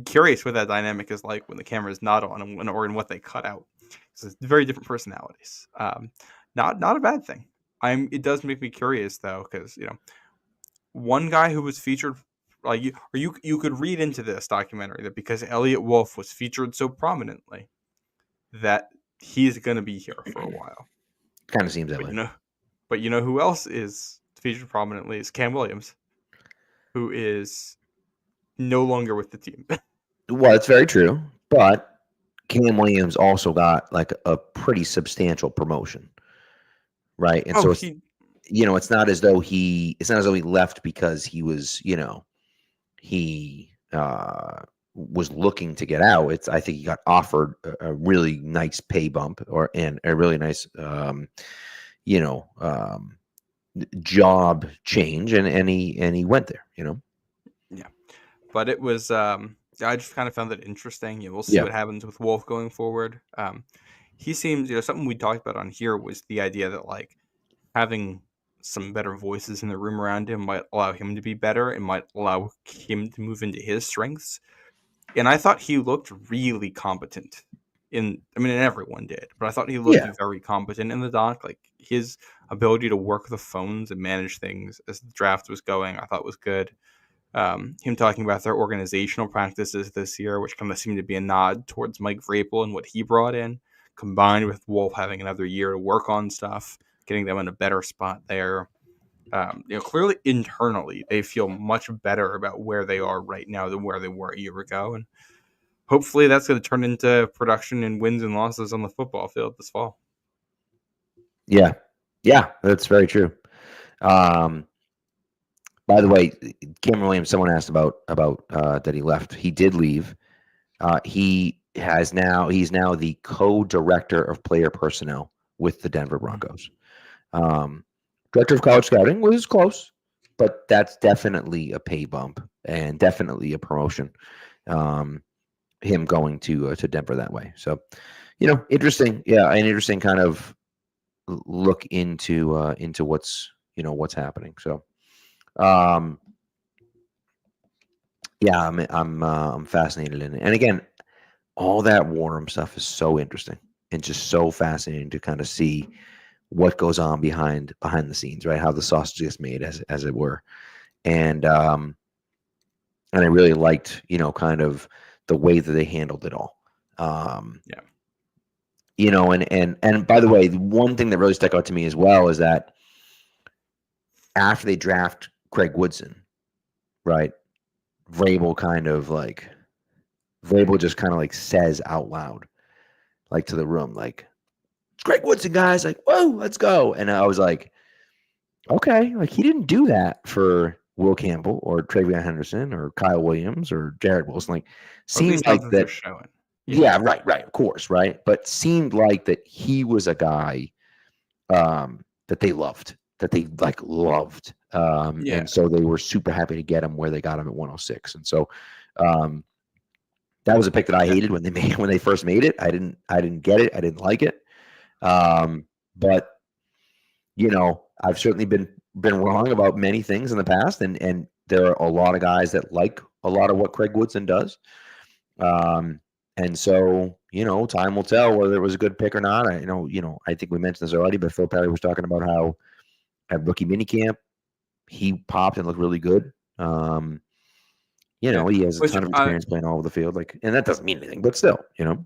Curious what that dynamic is like when the camera is not on, or in what they cut out. It's very different personalities. Not a bad thing. It does make me curious though, because one guy who was featured, you could read into this documentary that because Elliot Wolf was featured so prominently, that he's going to be here for a while. Kind of seems that way. But who else is featured prominently is Cam Williams, who is no longer with the team. Well, it's very true, but Cam Williams also got a pretty substantial promotion, right? And so it's not as though he left because he was he was looking to get out. I think he got offered a really nice pay bump and a really nice job change, and he went there. Yeah, but it was I just kind of found that interesting. We'll see what happens with Wolf going forward. He seems something we talked about on here was the idea that having some better voices in the room around him might allow him to be better and might allow him to move into his strengths. And I thought he looked really competent and everyone did, but I thought he looked very competent in the doc. His ability to work the phones and manage things as the draft was going, I thought was good. Him talking about their organizational practices this year, which kind of seemed to be a nod towards Mike Vrabel and what he brought in, combined with Wolf having another year to work on stuff, getting them in a better spot there. Clearly internally, they feel much better about where they are right now than where they were a year ago. And hopefully that's going to turn into production and wins and losses on the football field this fall. Yeah, that's very true. By the way, Cameron Williams, someone asked about that he left. He did leave. He's now the co-director of player personnel with the Denver Broncos. Director of college scouting was close, but that's definitely a pay bump and definitely a promotion. Him going to Denver that way. So, interesting. Yeah, an interesting kind of look into what's happening. So, yeah, I'm fascinated in it. And again, all that Warham stuff is so interesting and just so fascinating to kind of see what goes on behind the scenes, right? How the sausage gets made, as it were. And I really liked, kind of the way that they handled it all. Yeah. And by the way, the one thing that really stuck out to me as well is that after they draft Craig Woodson, right? Vrabel just kind of like says out loud, like to the room, like, it's Craig Woodson, guys, like, whoa, let's go. And I was like, okay, like he didn't do that for Will Campbell or Travion Henderson or Kyle Williams or Jared Wilson. Like, seemed like that. Showing. Yeah, right, of course, right. But seemed like that he was a guy that they loved, loved. And so they were super happy to get him where they got him at 106. And so that was a pick that I hated when they first made it. I didn't get it. I didn't like it. But I've certainly been wrong about many things in the past, and there are a lot of guys that like a lot of what Craig Woodson does. And so, time will tell whether it was a good pick or not. I think we mentioned this already, but Phil Perry was talking about how at rookie minicamp, he popped and looked really good. He has a ton of experience playing all over the field, and that doesn't mean anything, but still,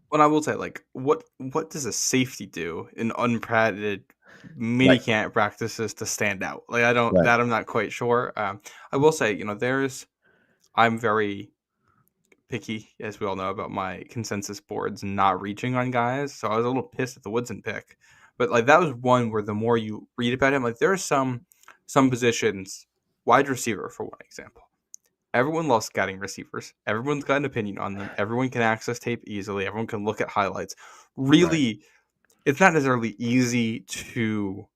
What I will say, what does a safety do in unpadded minicamp practices to stand out? That I'm not quite sure. I will say, I'm very picky, as we all know, about my consensus boards not reaching on guys. So I was a little pissed at the Woodson pick, but that was one where the more you read about him, there are some positions, wide receiver for one example. Everyone loves scouting receivers. Everyone's got an opinion on them. Everyone can access tape easily. Everyone can look at highlights. Really, It's not necessarily easy to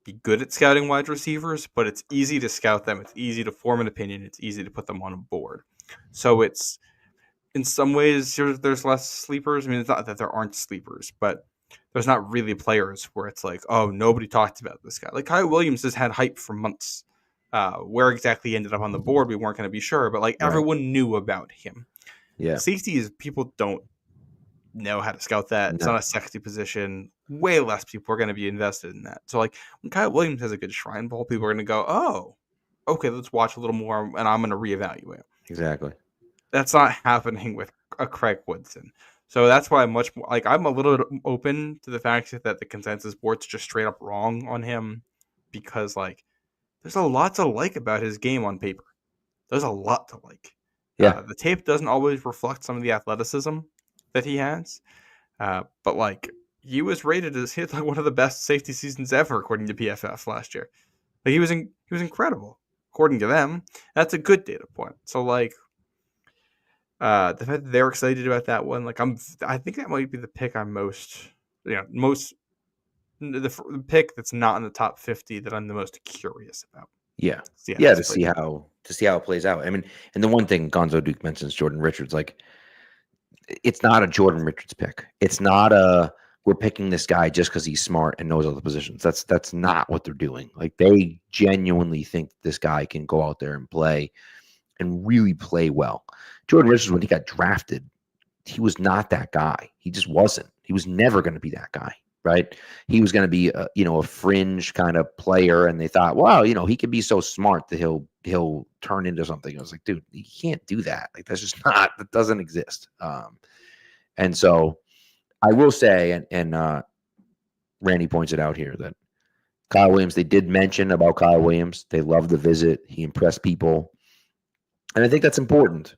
be good at scouting wide receivers, but it's easy to scout them. It's easy to form an opinion. It's easy to put them on a board. So it's, in some ways, there's less sleepers. I mean, it's not that there aren't sleepers, but there's not really players where it's like, oh, nobody talked about this guy. Like Kyle Williams has had hype for months. Where exactly he ended up on the board, we weren't going to be sure, but everyone knew about him. Yeah. Safety is, people don't know how to scout that. No. It's not a sexy position. Way less people are going to be invested in that. So when Kyle Williams has a good Shrine Bowl, people are going to go, oh, okay, let's watch a little more, and I'm going to reevaluate. Exactly. That's not happening with a Craig Woodson. So that's why I'm much more, I'm a little bit open to the fact that the consensus board's just straight up wrong on him, because there's a lot to like about his game on paper. There's a lot to like. Yeah. The tape doesn't always reflect some of the athleticism that he has. But he was rated as one of the best safety seasons ever, according to PFF last year. He was incredible, according to them. That's a good data point. So the fact that they're excited about that one, I think that might be the pick I'm most the pick that's not in the top 50 that I'm the most curious about. Yeah. To see how it plays out. I mean, and the one thing Gonzo Duke mentions, Jordan Richards, it's not a Jordan Richards pick. It's not we're picking this guy just because he's smart and knows all the positions. That's not what they're doing. They genuinely think this guy can go out there and play and really play well. Jordan Richards, when he got drafted, he was not that guy. He just wasn't. He was never going to be that guy. Right. He was going to be a fringe kind of player. And they thought, wow, he could be so smart that he'll turn into something. I was like, dude, you can't do that. That's just that doesn't exist. And so I will say, and Randy points it out here, that Kyle Williams, they did mention about Kyle Williams. They loved the visit. He impressed people. And I think that's important.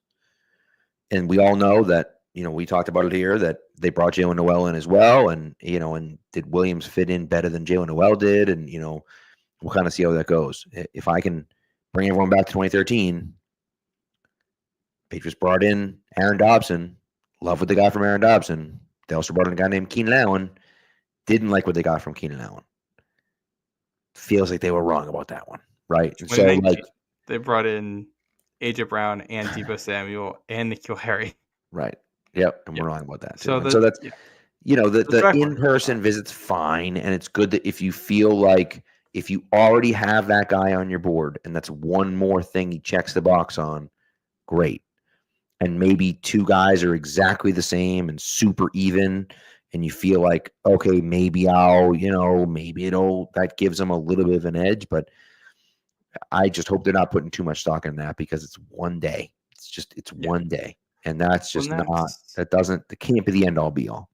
And we all know that we talked about it here that they brought Jalen Noel in as well, and and did Williams fit in better than Jalen Noel did, and we'll kind of see how that goes. If I can bring everyone back to 2013, Patriots brought in Aaron Dobson. Love what they got from Aaron Dobson. They also brought in a guy named Keenan Allen. Didn't like what they got from Keenan Allen. Feels like they were wrong about that one, right? And so they brought in AJ Brown and Deebo Samuel and N'Keal Harry. Right. Yep. And we're wrong about that too. So that's the in-person visit's fine, and it's good that if you feel like if you already have that guy on your board and that's one more thing he checks the box on, great. And maybe two guys are exactly the same and super even, and you feel like, okay, maybe that gives them a little bit of an edge, but I just hope they're not putting too much stock in that because it's one day. It's one day. And that's just that can't be the end all be all.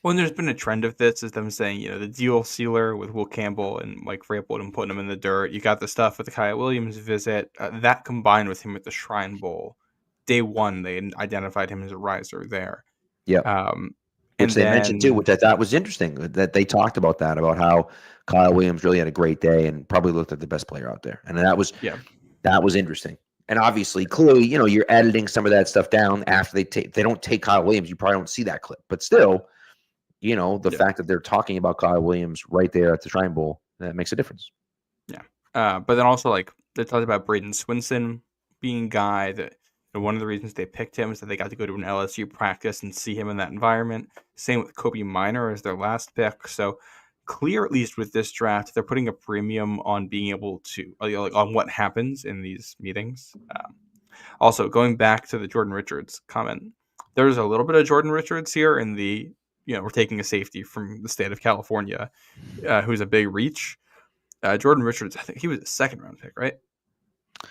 Well, and there's been a trend of this is them saying, the deal sealer with Will Campbell and Mike Vrabel and putting him in the dirt. You got the stuff with the Kyle Williams visit. That combined with him at the Shrine Bowl. Day one, they identified him as a riser there. Yeah. Which they mentioned too, which I thought was interesting, that they talked about that, about how Kyle Williams really had a great day and probably looked like the best player out there. And that was interesting. And obviously, clearly, you're editing some of that stuff down after they don't take Kyle Williams. You probably don't see that clip. But still, the fact that they're talking about Kyle Williams right there at the Shrine Bowl, that makes a difference. Yeah. But then also, they talked about Braden Swinson being a guy that one of the reasons they picked him is that they got to go to an LSU practice and see him in that environment. Same with Kobe Minor as their last pick. So clear, at least with this draft, they're putting a premium on being able to, on what happens in these meetings. Also, going back to the Jordan Richards comment, there's a little bit of Jordan Richards here in the, we're taking a safety from the state of California, who's a big reach. Jordan Richards, I think he was a second-round pick, right?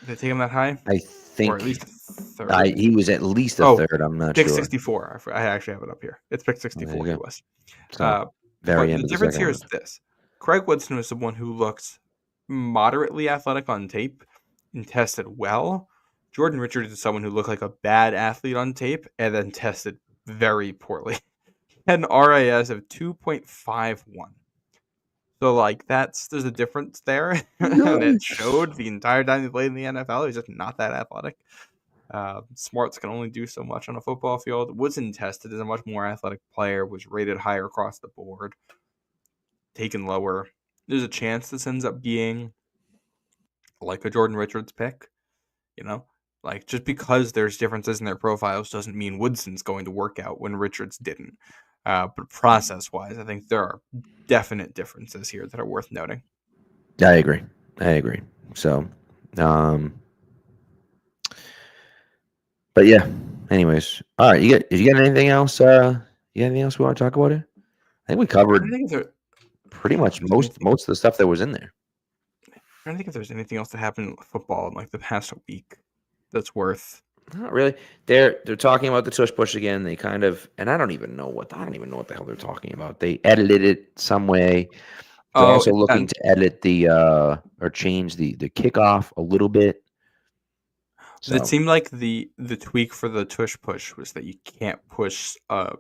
Did they take him that high? I think, or at least a third. He was at least a third. I'm not pick sure. Pick 64. I actually have it up here. It's pick 64. He was. So, very end the difference here is this: Craig Woodson was someone who looked moderately athletic on tape and tested well. Jordan Richards is someone who looked like a bad athlete on tape and then tested very poorly. He had an RAS of 2.51. So, there's a difference there. And it showed the entire time he played in the NFL. He's just not that athletic. Smarts can only do so much on a football field. Woodson tested as a much more athletic player, was rated higher across the board, taken lower. There's a chance this ends up being like a Jordan Richards pick. Just because there's differences in their profiles doesn't mean Woodson's going to work out when Richards didn't. But process-wise, I think there are definite differences here that are worth noting. I agree. So, but yeah. Anyways, all right. You got anything else? You got anything else we want to talk about here? I think we covered pretty much most of the stuff that was in there. I don't think if there's anything else that happened in football in the past week that's worth. Not really. They're talking about the tush push again. They kind of, and I don't even know what the hell they're talking about. They edited it some way. They're also looking to edit or change the kickoff a little bit. So. It seemed like the tweak for the tush push was that you can't push a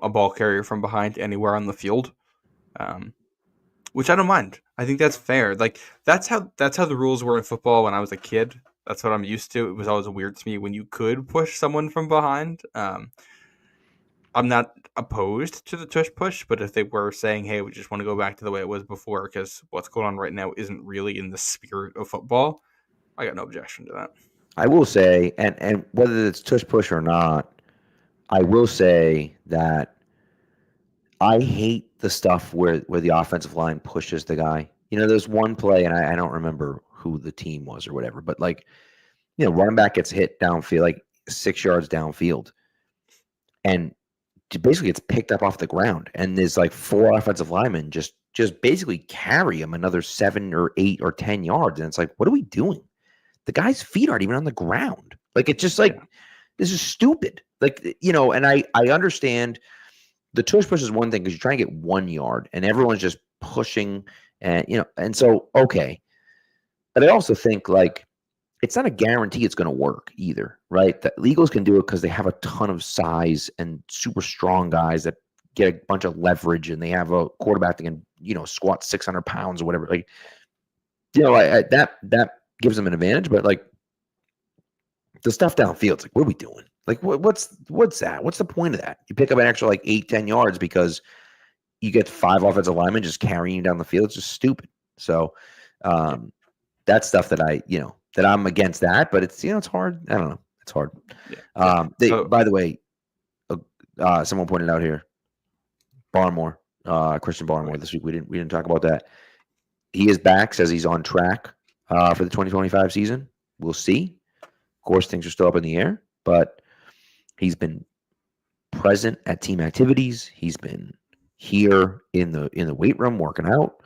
ball carrier from behind anywhere on the field, which I don't mind. I think that's fair. That's how the rules were in football when I was a kid. That's what I'm used to. It was always weird to me when you could push someone from behind. I'm not opposed to the tush push, but if they were saying, hey, we just want to go back to the way it was before because what's going on right now isn't really in the spirit of football, I got no objection to that. I will say, and whether it's tush push or not, I will say that I hate the stuff where the offensive line pushes the guy. There's one play, and I don't remember who the team was or whatever, but running back gets hit downfield, 6 yards downfield, and basically gets picked up off the ground, and there's 4 offensive linemen just basically carry him another 7 or 8 or 10 yards, and it's what are we doing? The guy's feet aren't even on the ground. It's just this is stupid. And I understand the tush push is one thing because you're trying to get 1 yard, and everyone's just pushing, and and so okay. But I also think it's not a guarantee it's going to work either, right? The Eagles can do it because they have a ton of size and super strong guys that get a bunch of leverage, and they have a quarterback that can, squat 600 pounds or whatever. Like, that gives them an advantage, but like the stuff downfield, it's like, what are we doing? Like, what's that? What's the point of that? You pick up an extra like 8-10 yards because you get 5 offensive linemen just carrying you down the field. It's just stupid. So that's stuff that that I'm against that, but it's, it's hard. I don't know. It's hard. Yeah. By the way, someone pointed out here, Barmore, Christian Barmore this week. We didn't talk about that. He is back, says he's on track for the 2025 season. We'll see. Of course, things are still up in the air, but he's been present at team activities. He's been here in the weight room working out.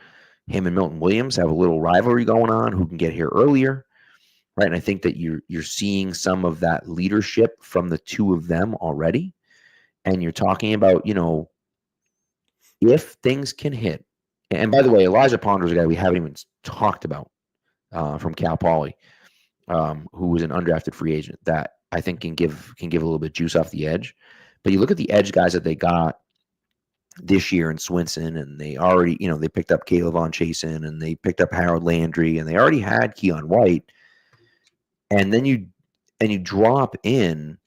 Him and Milton Williams have a little rivalry going on, who can get here earlier, right? And I think that you're seeing some of that leadership from the two of them already. And you're talking about, if things can hit. And by the way, Elijah Ponder is a guy we haven't even talked about from Cal Poly, who was an undrafted free agent that I think can give a little bit of juice off the edge. But you look at the edge guys that they got this year in Swinson, and they already, they picked up Caleb Von Chasen, and they picked up Harold Landry, and they already had Keon White. And then you drop in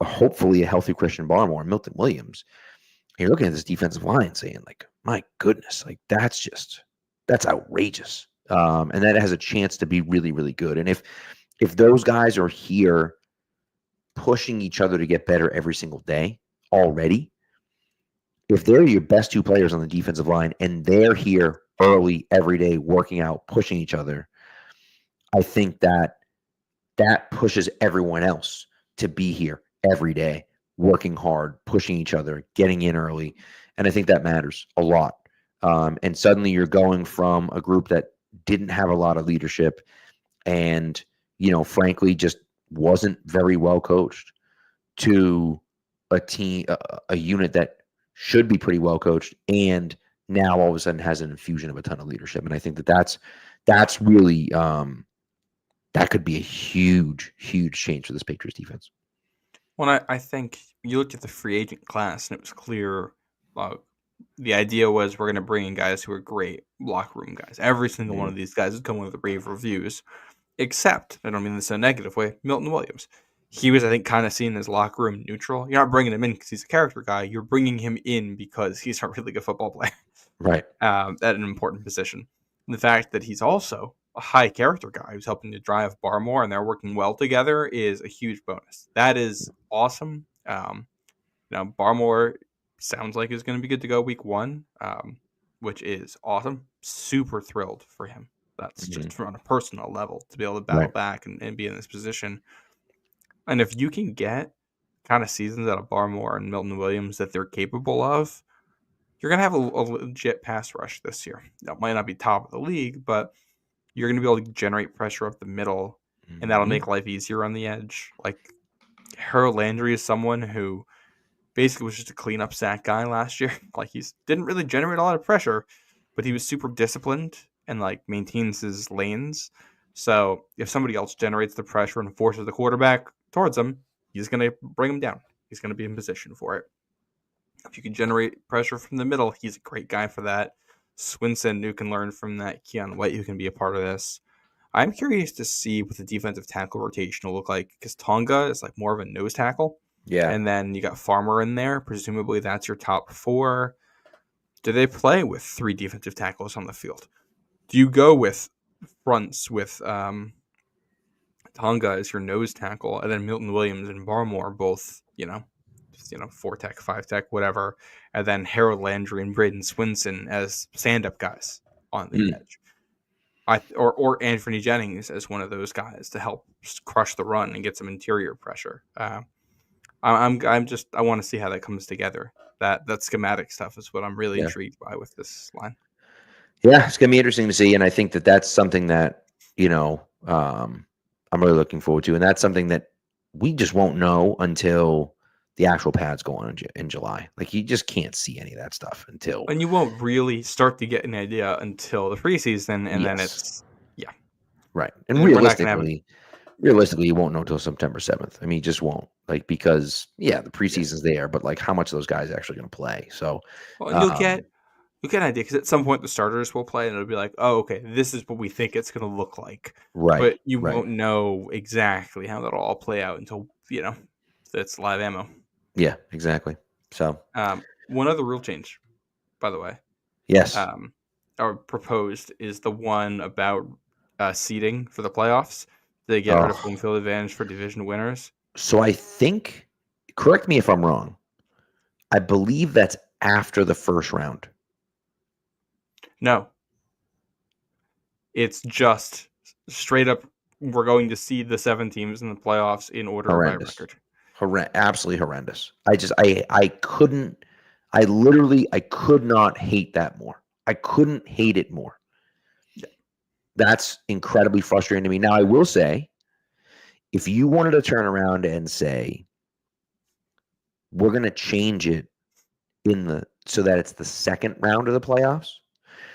hopefully a healthy Christian Barmore and Milton Williams. And you're looking at this defensive line saying, like, my goodness, like that's outrageous. And that has a chance to be really, really good. And if those guys are here pushing each other to get better every single day already, if they're your best two players on the defensive line and they're here early every day working out, pushing each other, I think that pushes everyone else to be here every day, working hard, pushing each other, getting in early. And I think that matters a lot. And suddenly you're going from a group that didn't have a lot of leadership and, frankly, just wasn't very well coached to a team, a unit that should be pretty well coached, and now all of a sudden has an infusion of a ton of leadership. And I think that's really that could be a huge, huge change for this Patriots defense. Well, I think you looked at the free agent class, and it was clear the idea was we're going to bring in guys who are great locker room guys. Every single one of these guys is coming with rave reviews, except, I don't mean this in a negative way, Milton Williams. He was, I think, kind of seen as locker room neutral. You're not bringing him in because he's a character guy. You're bringing him in because he's a really good football player. Right. At an important position. And the fact that he's also a high character guy who's helping to drive Barmore and they're working well together is a huge bonus. That is awesome. Barmore sounds like he's going to be good to go week 1, which is awesome. Super thrilled for him. That's just on a personal level to be able to battle back and be in this position. And if you can get kind of seasons out of Barmore and Milton Williams that they're capable of, you're going to have a legit pass rush this year. That might not be top of the league, but you're going to be able to generate pressure up the middle, and that'll make life easier on the edge. Like, Harold Landry is someone who basically was just a cleanup sack guy last year. Like, he didn't really generate a lot of pressure, but he was super disciplined and, like, maintains his lanes. So if somebody else generates the pressure and forces the quarterback towards him, he's going to bring him down. He's going to be in position for it. If you can generate pressure from the middle, he's a great guy for that. Swinson, who can learn from that. Keon White, who can be a part of this. I'm curious to see what the defensive tackle rotation will look like, because Tonga is like more of a nose tackle. Yeah. And then you got Farmer in there. Presumably that's your top 4. Do they play with 3 defensive tackles on the field? Do you go with fronts with Tonga as your nose tackle, and then Milton Williams and Barmore both, 4 tech, 5 tech, whatever, and then Harold Landry and Braden Swinson as stand-up guys on the edge, or Anthony Jennings as one of those guys to help crush the run and get some interior pressure. I want to see how that comes together. That schematic stuff is what I'm really intrigued by with this line. Yeah, it's gonna be interesting to see, and I think that that's something that I'm really looking forward to, and that's something that we just won't know until the actual pads go on in July. Like, you just can't see any of that stuff until, and you won't really start to get an idea until the preseason, and then it's Right. And We're not going to have it. realistically, you won't know until September 7th. I mean, you just won't. Like, because the Yeah. preseason's there, but like how much of those guys are actually going to play? So, Well, and um, you'll get an idea because at some point the starters will play and it'll be like, oh, okay, this is what we think it's going to look like. right, But you right. won't know exactly how that'll all play out until, it's live ammo. Yeah, exactly. So, One other rule change, by the way, yes. or proposed is the one about seeding for the playoffs. They get rid of home Oh, field advantage for division winners. so I think, correct me if I'm wrong. I believe that's after the first round. No, it's just straight up. We're going to seed the 7 teams in the playoffs in order by Horrendous. record. Absolutely horrendous. I couldn't, I could not hate that more. I couldn't hate it more. Yeah. That's incredibly frustrating to me. Now, I will say, if you wanted to turn around and say, we're going to change it so that it's the second round of the playoffs,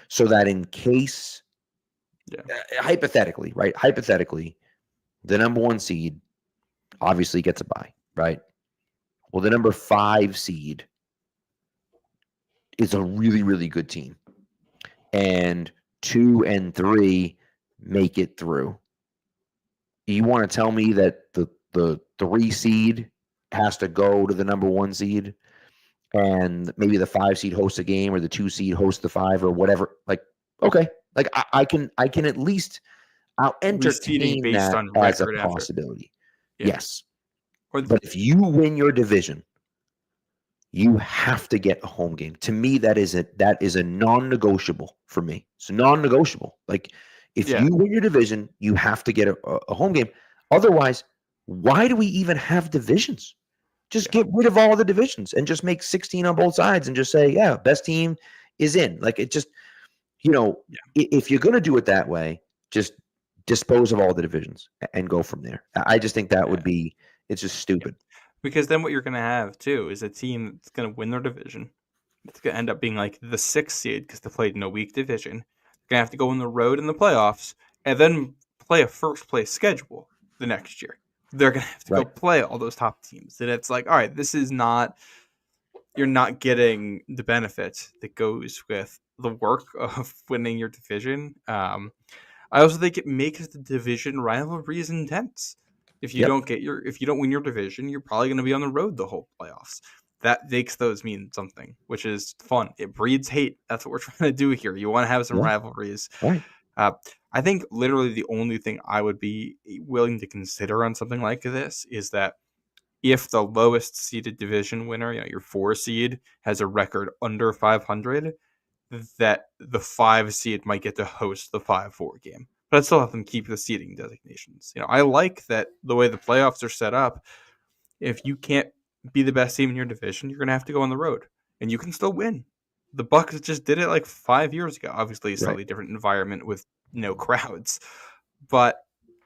so that in case, hypothetically, right? Hypothetically, the number 1 seed obviously gets a bye, right? Well, the number 5 seed is a really, really good team. And 2 and 3 make it through. You want to tell me that the 3 seed has to go to the number 1 seed and maybe the 5 seed hosts a game or the 2 seed hosts the 5 or whatever? Like, okay. Like I can at least I'll Reseeding entertain based that on as a record after. possibility. Yeah. Yes. Or But if you win your division, you have to get a home game. To me, that is a non-negotiable for me. It's non-negotiable. Like, if yeah. you win your division, you have to get a home game. Otherwise, why do we even have divisions? Just get rid of all the divisions and just make 16 on both sides and just say, yeah, best team is in. Like, it just, if you're going to do it that way, just dispose of all the divisions and go from there. I just think that would be, it's just stupid. Because then what you're going to have, too, is a team that's going to win their division. It's going to end up being like the 6th seed because they played in a weak division. They're going to have to go on the road in the playoffs and then play a first-place schedule the next year. They're going to have to go play all those top teams. And it's like, all right, this is not – you're not getting the benefit that goes with the work of winning your division. I also think it makes the division rivalries intense. If you don't win your division, you're probably going to be on the road the whole playoffs. That makes those mean something, which is fun. It breeds hate. That's what we're trying to do here. You want to have some rivalries. Right. I think literally the only thing I would be willing to consider on something like this is that if the lowest seeded division winner, your 4 seed, has a record under 500, that the 5 seed might get to host the 5-4 game. But I'd still have them keep the seeding designations. I like that the way the playoffs are set up. If you can't be the best team in your division, you're going to have to go on the road, and you can still win. The Bucks just did it like 5 years ago. Obviously, a slightly different environment with no crowds, but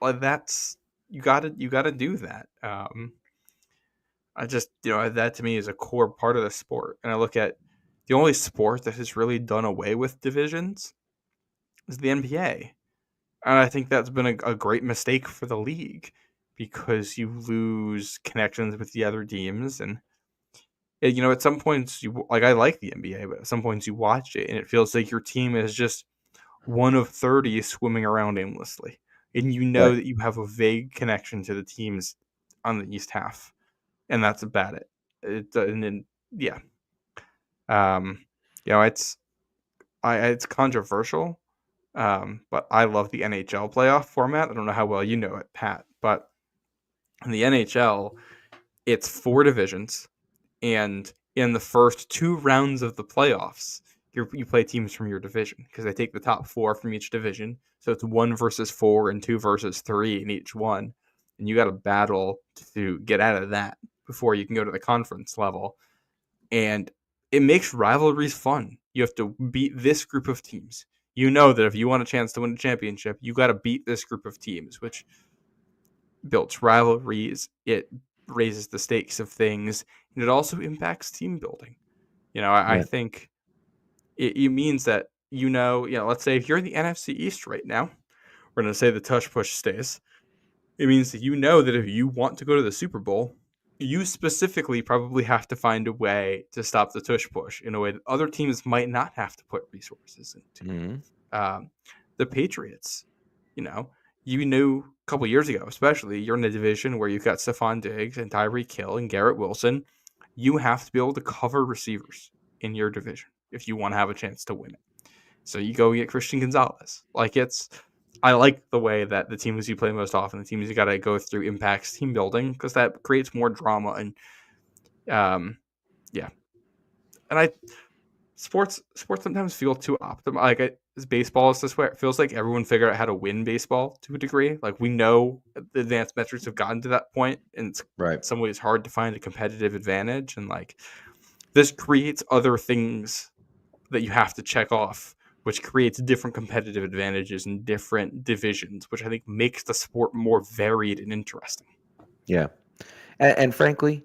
that's you got to do that. I just that to me is a core part of the sport, and I look at the only sport that has really done away with divisions is the NBA. And I think that's been a great mistake for the league because you lose connections with the other teams. And, at some points, I like the NBA, but at some points you watch it and it feels like your team is just one of 30 swimming around aimlessly. And that you have a vague connection to the teams on the East half. And that's about it. It's controversial. But I love the NHL playoff format. I don't know how well you know it, Pat, but in the NHL, it's 4 divisions, and in the first 2 rounds of the playoffs, you play teams from your division because they take the top 4 from each division. So it's 1 versus 4 and 2 versus 3 in each one, and you got to battle to get out of that before you can go to the conference level. And it makes rivalries fun. You have to beat this group of teams. You know that if you want a chance to win a championship, you got to beat this group of teams, which builds rivalries. It raises the stakes of things, and it also impacts team building. I think it means that, let's say if you're in the NFC East right now, we're going to say the tush push stays. It means that you know that if you want to go to the Super Bowl, you specifically probably have to find a way to stop the tush push in a way that other teams might not have to put resources into. Mm-hmm. The Patriots, you knew a couple years ago, especially, you're in a division where you've got Stephon Diggs and Tyreek Hill and Garrett Wilson. You have to be able to cover receivers in your division if you want to have a chance to win it. So you go get Christian Gonzalez. I like the way that the teams you play most often, the teams you got to go through impacts team building, because that creates more drama. And yeah. And sports sometimes feel too optimal. Baseball is this way. It feels like everyone figured out how to win baseball to a degree. Like, we know the advanced metrics have gotten to that point, and it's in some ways hard to find a competitive advantage. And this creates other things that you have to check off, which creates different competitive advantages in different divisions, which I think makes the sport more varied and interesting. Yeah. And frankly,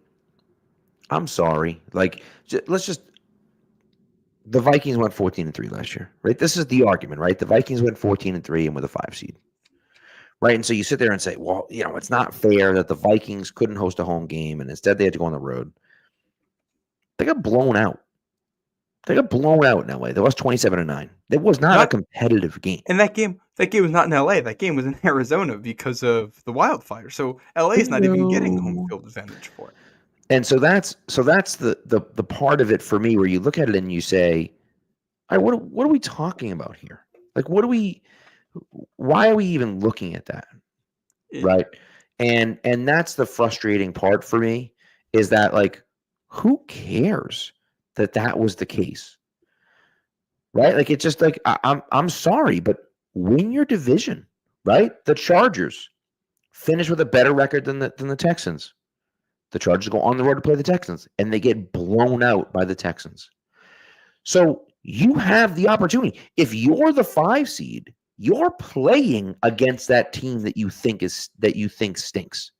I'm sorry. The Vikings went 14-3 last year, right? This is the argument, right? The Vikings went 14-3 and with a 5 seed, right? And so you sit there and say, well, it's not fair that the Vikings couldn't host a home game and instead they had to go on the road. They got blown out. They got blown out in LA. They lost 27-9. It was not a competitive game. And that game was not in LA. That game was in Arizona because of the wildfire. So LA is not even getting home field advantage for it. And so that's the part of it for me where you look at it and you say, all right, what are we talking about here? Why are we even looking at that? Right. And that's the frustrating part for me, is that who cares that was the case? Right? It's just I'm sorry, but win your division, right? The Chargers finish with a better record than the Texans. The Chargers go on the road to play the Texans, and they get blown out by the Texans. So you have the opportunity. If you're the 5 seed, you're playing against that team that you think stinks.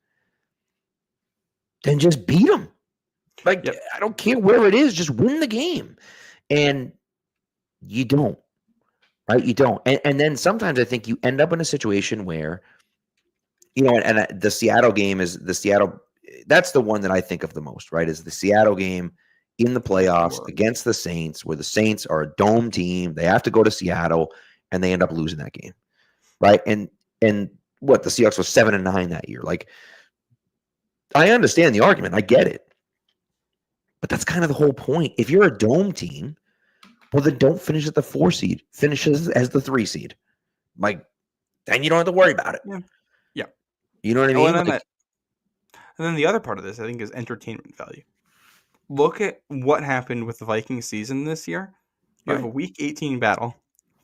Then just beat them. I don't care where it is. Just win the game. And you don't. Right? You don't. And then sometimes I think you end up in a situation where, and the Seattle game is that's the one that I think of the most, right? Is the Seattle game in the playoffs against the Saints, where the Saints are a dome team. They have to go to Seattle, and they end up losing that game, right? And what, the Seahawks were 7-9 that year. I understand the argument. I get it. But that's kind of the whole point. If you're a dome team, well, then don't finish as the 4 seed. Finish as the 3 seed. Then you don't have to worry about it. Yeah. You know what I mean? And then the other part of this, I think, is entertainment value. Look at what happened with the Vikings season this year. You have a Week 18 battle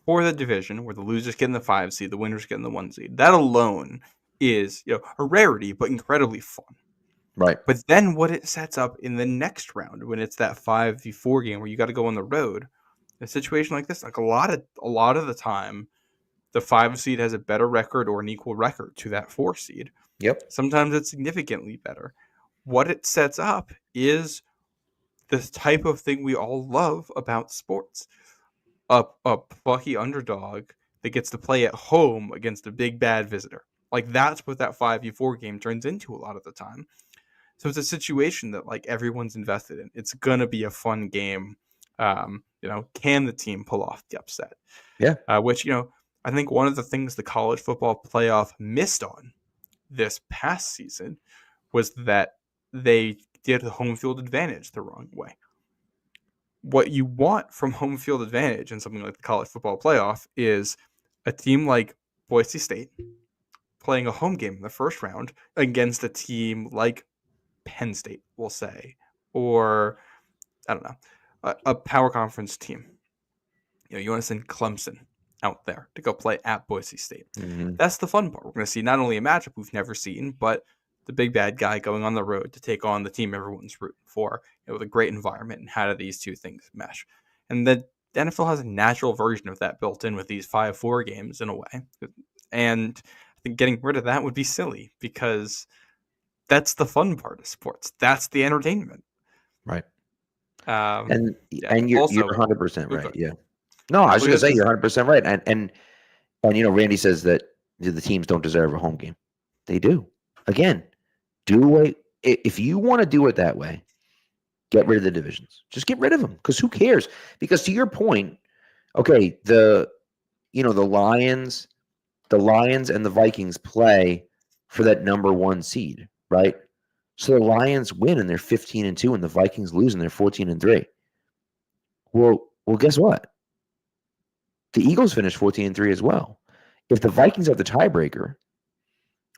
for the division where the losers get in the 5 seed, the winners get in the 1 seed. That alone is a rarity, but incredibly fun. Right. But then what it sets up in the next round, when it's that 5v4 game where you got to go on the road, in a situation like this, a lot of the time, the 5 seed has a better record or an equal record to that 4 seed. Yep. Sometimes it's significantly better. What it sets up is this type of thing we all love about sports. A plucky underdog that gets to play at home against a big bad visitor. That's what that 5v4 game turns into a lot of the time. So it's a situation that everyone's invested in. It's gonna be a fun game. Can the team pull off the upset? Yeah. Which I think one of the things the college football playoff missed on this past season was that they did the home field advantage the wrong way. What you want from home field advantage in something like the college football playoff is a team like Boise State playing a home game in the first round against a team like Penn State, we'll say, or I don't know, a power conference team. You want to send Clemson out there to go play at Boise State. Mm-hmm. That's the fun part. We're going to see not only a matchup we've never seen, but the big bad guy going on the road to take on the team everyone's rooting for, with a great environment. And how do these two things mesh? And the NFL has a natural version of that built in with these 5-4 games in a way. And I think getting rid of that would be silly, because that's the fun part of sports. That's the entertainment. Right. And you're 100% right. Yeah. No, I was going to say you're 100% right. And Randy says that, the teams don't deserve a home game. They do. Again, do away. If you want to do it that way, get rid of the divisions. Just get rid of them, because who cares? Because to your point, okay, the Lions and the Vikings play for that number 1 seed, right? So the Lions win and they're 15-2, and the Vikings lose and they're 14-3. Well, guess what? The Eagles finished 14-3 as well. If the Vikings have the tiebreaker,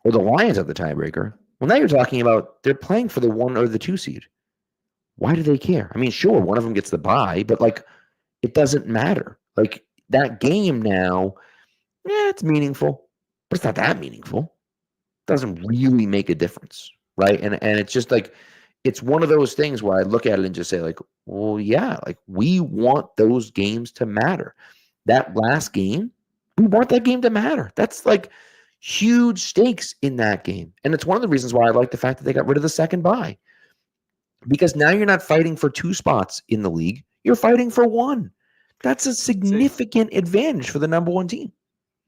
or the Lions have the tiebreaker, well, now you're talking about they're playing for the 1 or the 2 seed. Why do they care? I mean, sure, one of them gets the bye, but like, it doesn't matter. Like, that game now, it's meaningful, but it's not that meaningful. It doesn't really make a difference, right? And it's just like, it's one of those things where I look at it and just say, like, well, yeah, like, we want those games to matter. That last game, we want that game to matter. That's like huge stakes in that game. And it's one of the reasons why I like the fact that they got rid of the second bye. Because now you're not fighting for 2 spots in the league. You're fighting for 1. That's a significant advantage for the number 1 team.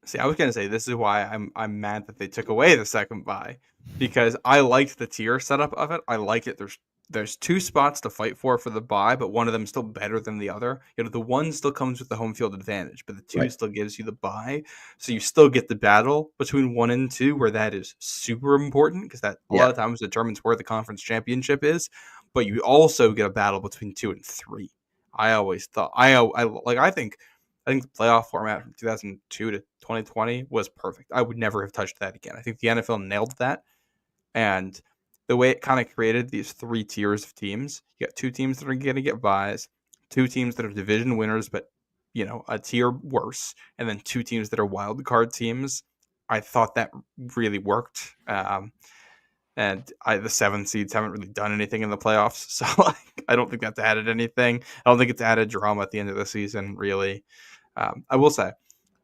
See, I was going to say, this is why I'm mad that they took away the second bye, because I liked the tier setup of it. I like it. There's 2 spots to fight for the bye, but one of them is still better than the other. The 1 still comes with the home field advantage, but the 2 still gives you the bye. So you still get the battle between 1 and 2, where that is super important, because that a lot of times determines where the conference championship is. But you also get a battle between 2 and 3. I always thought I think the playoff format from 2002 to 2020 was perfect. I would never have touched that again. I think the NFL nailed that, and the way it kind of created these 3 tiers of teams. You got 2 teams that are going to get byes, 2 teams that are division winners, but a tier worse, and then 2 teams that are wild card teams. I thought that really worked. And the 7 seeds haven't really done anything in the playoffs, so I don't think that's added anything. I don't think it's added drama at the end of the season, really. I will say,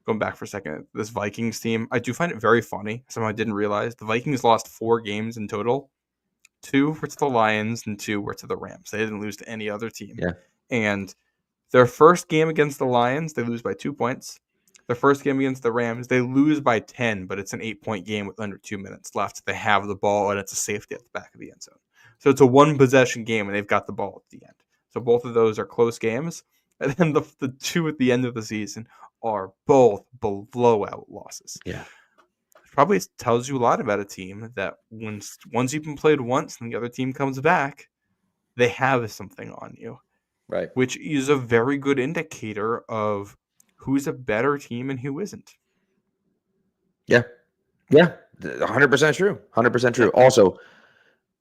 going back for a second, this Vikings team, I do find it very funny. Somehow I didn't realize the Vikings lost 4 games in total. 2 were to the Lions and 2 were to the Rams. They didn't lose to any other team. Yeah. And their first game against the Lions, they lose by 2 points. Their first game against the Rams, they lose by 10, but it's an 8-point game with under 2 minutes left. They have the ball, and it's a safety at the back of the end zone. So it's a 1-possession game, and they've got the ball at the end. So both of those are close games. And then the 2 at the end of the season are both blowout losses. Yeah. It probably tells you a lot about a team that once you've been played once and the other team comes back, they have something on you. Right. Which is a very good indicator of who's a better team and who isn't. Yeah. 100% true. 100% true.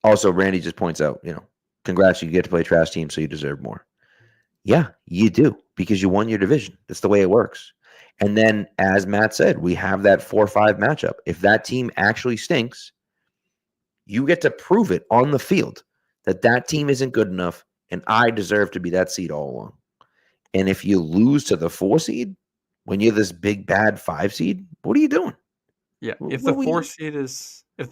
Also, Randy just points out, congrats, you get to play trash teams, so you deserve more. Yeah, you do, because you won your division. That's the way it works. And then, as Matt said, we have that 4-5 matchup. If that team actually stinks, you get to prove it on the field that team isn't good enough, and I deserve to be that seed all along. And if you lose to the 4 seed, when you're this big bad 5 seed, what are you doing? Yeah, if the 4 seed is as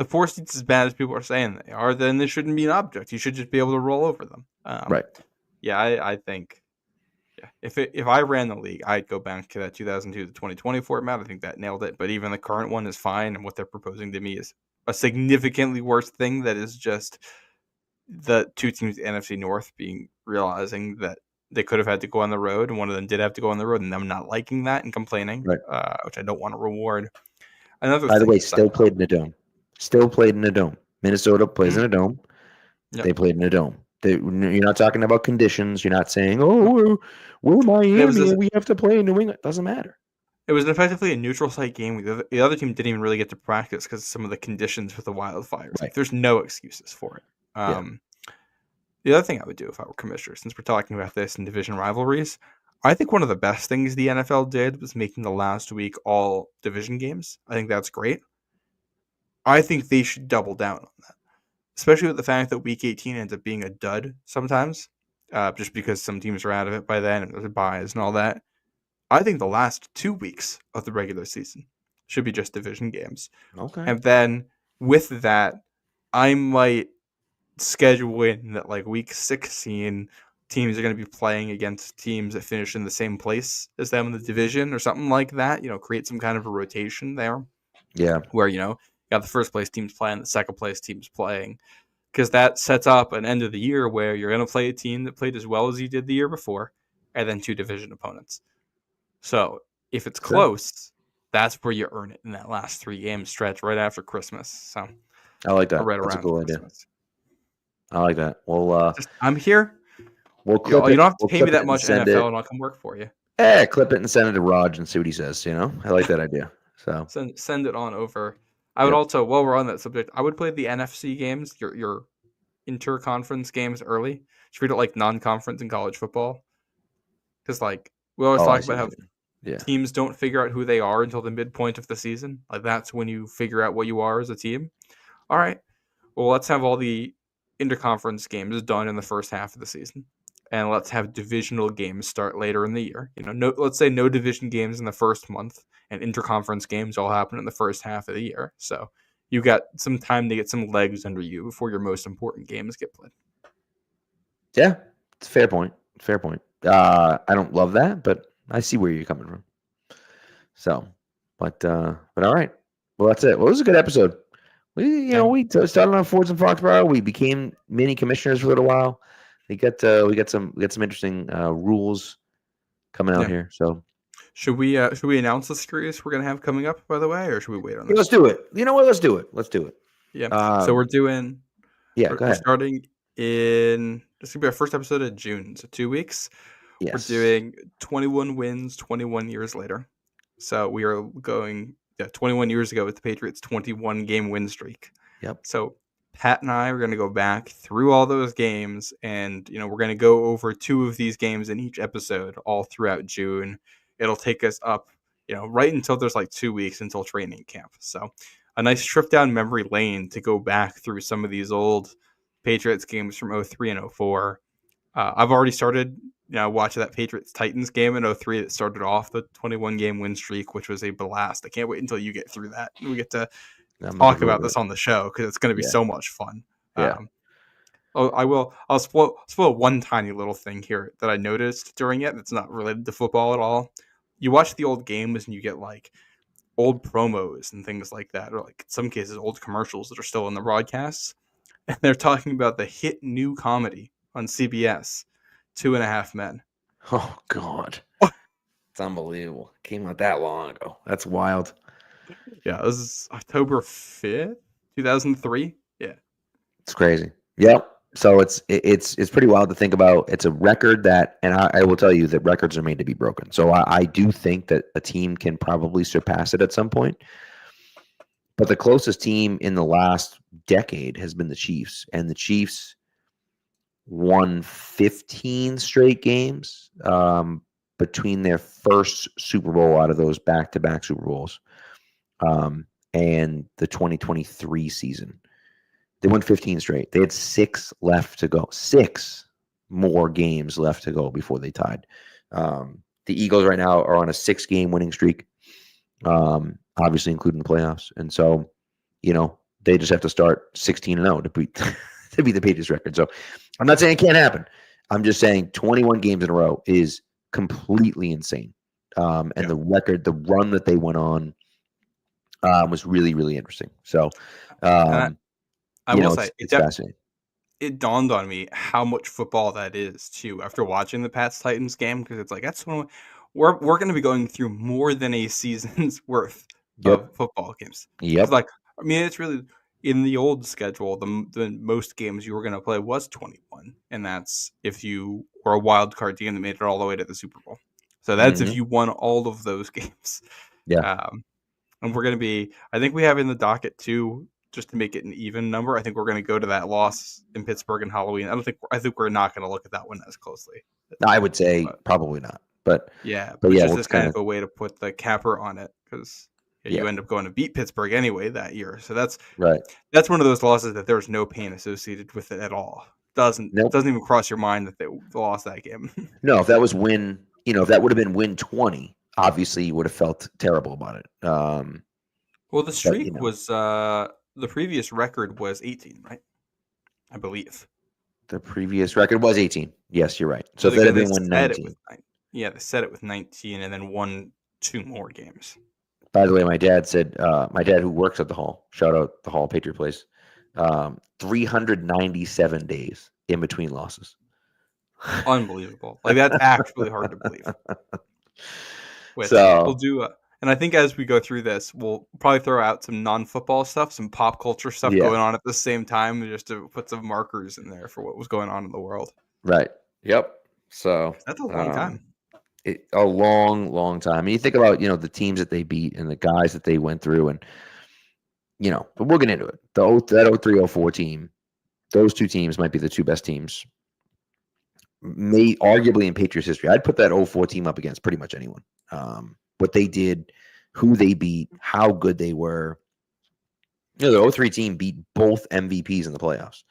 bad as people are saying they are, then they shouldn't be an object. You should just be able to roll over them. Right. Yeah, I think. Yeah, if I ran the league, I'd go back to that 2002 to 2020 format. I think that nailed it. But even the current one is fine, and what they're proposing to me is a significantly worse thing. That is just the 2 teams, NFC North, realizing that they could have had to go on the road, and one of them did have to go on the road, and them not liking that and complaining, right. Which I don't want to reward. By the way, still played in a dome. Minnesota plays in a dome. Yep. They played in a dome. You're not talking about conditions. You're not saying, we're Miami and we have to play in New England. It doesn't matter. It was effectively a neutral site game. The other team didn't even really get to practice because of some of the conditions with the wildfires. Right. Like, there's no excuses for it. The other thing I would do if I were commissioner, since we're talking about this in division rivalries, I think one of the best things the NFL did was making the last week all division games. I think that's great. I think they should double down on that, especially with the fact that week 18 ends up being a dud sometimes, just because some teams are out of it by then and there's buys and all that. I think the last 2 weeks of the regular season should be just division games. Okay. And then with that, I might schedule in that, like, week 16, teams are going to be playing against teams that finish in the same place as them in the division or something like that. Create some kind of a rotation there. Yeah. where, you got the first place teams playing, the second place teams playing, because that sets up an end of the year where you're going to play a team that played as well as you did the year before, and then 2 division opponents. So if it's Sure. close, that's where you earn it in that last 3-game stretch right after Christmas. So I like that. right That's a around cool idea. Christmas. I like that. I'm here. We'll You clip don't it. have to We'll pay me clip it that and much send NFL, it. and I'll come work for you. Clip it and send it to Raj and see what he says. I like that idea. So Send it on over. I would Yep. also, while we're on that subject, I would play the NFC games, your inter-conference games early. Treat it like non-conference in college football, because we always I talk see about what how you mean. Yeah. teams don't figure out who they are until the midpoint of the season. Like that's when you figure out what you are as a team. All right, well, let's have all the interconference games done in the first half of the season, and let's have divisional games start later in the year. Let's say no division games in the first month, and interconference games all happen in the first half of the year. So you got some time to get some legs under you before your most important games get played. Yeah, it's a fair point. Fair point. I don't love that, but I see where you're coming from. So, but all right. Well, that's it. Well, it was a good episode. We started on Fords and Foxborough. We became mini commissioners for a little while. We got some interesting rules coming out here. So should we announce the series we're gonna have coming up, by the way, or should we wait on that? Let's do it. You know what? Let's do it. Yeah. So we're doing. Yeah, We're starting in. This is gonna be our first episode of June, so 2 weeks. Yes. We're doing 21 wins, 21 years later. So we are going 21 years ago with the Patriots' 21-game win streak. Yep. So Pat and I are going to go back through all those games, and we're going to go over 2 of these games in each episode all throughout June. It'll take us up, right until there's 2 weeks until training camp. So a nice trip down memory lane to go back through some of these old Patriots games from 03 and 04. I've already started watching that Patriots-Titans game in 03 that started off the 21-game win streak, which was a blast. I can't wait until you get through that. We get to talk about this on the show because it's going to be so much fun. Yeah. I'll spoil one tiny little thing here that I noticed during it that's not related to football at all. You watch the old games and you get old promos and things like that, or in some cases old commercials that are still in the broadcasts. And they're talking about the hit new comedy on CBS, 2.5 Men. Oh God, it's unbelievable. It came out that long ago. That's wild. Yeah, this is October 5th, 2003. Yeah, it's crazy. Yep. So it's pretty wild to think about. It's a record that, and I will tell you that records are made to be broken. So I do think that a team can probably surpass it at some point. But the closest team in the last decade has been the Chiefs, and the Chiefs won 15 straight games between their first Super Bowl out of those back-to-back Super Bowls and the 2023 season. They won 15 straight. They had 6 left to go. 6 more games left to go before they tied. The Eagles right now are on a 6-game winning streak, obviously including the playoffs. And so, they just have to start 16-0 to beat to beat the Patriots record. So I'm not saying it can't happen. I'm just saying 21 games in a row is completely insane. And the record, the run that they went on was really, really interesting. So, I will say, it's fascinating. It dawned on me how much football that is too after watching the Pats Titans game, because it's that's when we're going to be going through more than a season's worth of football games. Yep. It's really in the old schedule. The most games you were going to play was 21, and that's if you were a wild card team that made it all the way to the Super Bowl. So that's if you won all of those games. Yeah. And we're going to be. I think we have in the docket too, just to make it an even number. I think we're going to go to that loss in Pittsburgh in Halloween. I think we're not going to look at that one as closely. I would say probably not. But just as kind of a way to put the capper on it, because you end up going to beat Pittsburgh anyway that year. So that's right. That's one of those losses that there's no pain associated with it at all. It doesn't even cross your mind that they lost that game. No, if that was if that would have been win 20, obviously you would have felt terrible about it. Well, the streak was the previous record was 18, right? I believe. The previous record was 18. Yes, you're right. So if that had been won 19. They set it with 19 and then won 2 more games. By the way, my dad said, my dad who works at the Hall, shout out the Hall Patriot Place, 397 days in between losses. Unbelievable. Like, that's actually hard to believe. Which So we'll do. And I think as we go through this, we'll probably throw out some non-football stuff, some pop culture stuff yeah, going on at the same time, just to put some markers in there for what was going on in the world. right. Yep. So That's a long time. A long, long time. And you think about, the teams that they beat and the guys that they went through, and but we'll get into it. That 03-04 team, those two teams might be the two best teams, arguably in Patriots history. I'd put that 04 team up against pretty much anyone. What they did, who they beat, how good they were. The 03 team beat both MVPs in the playoffs,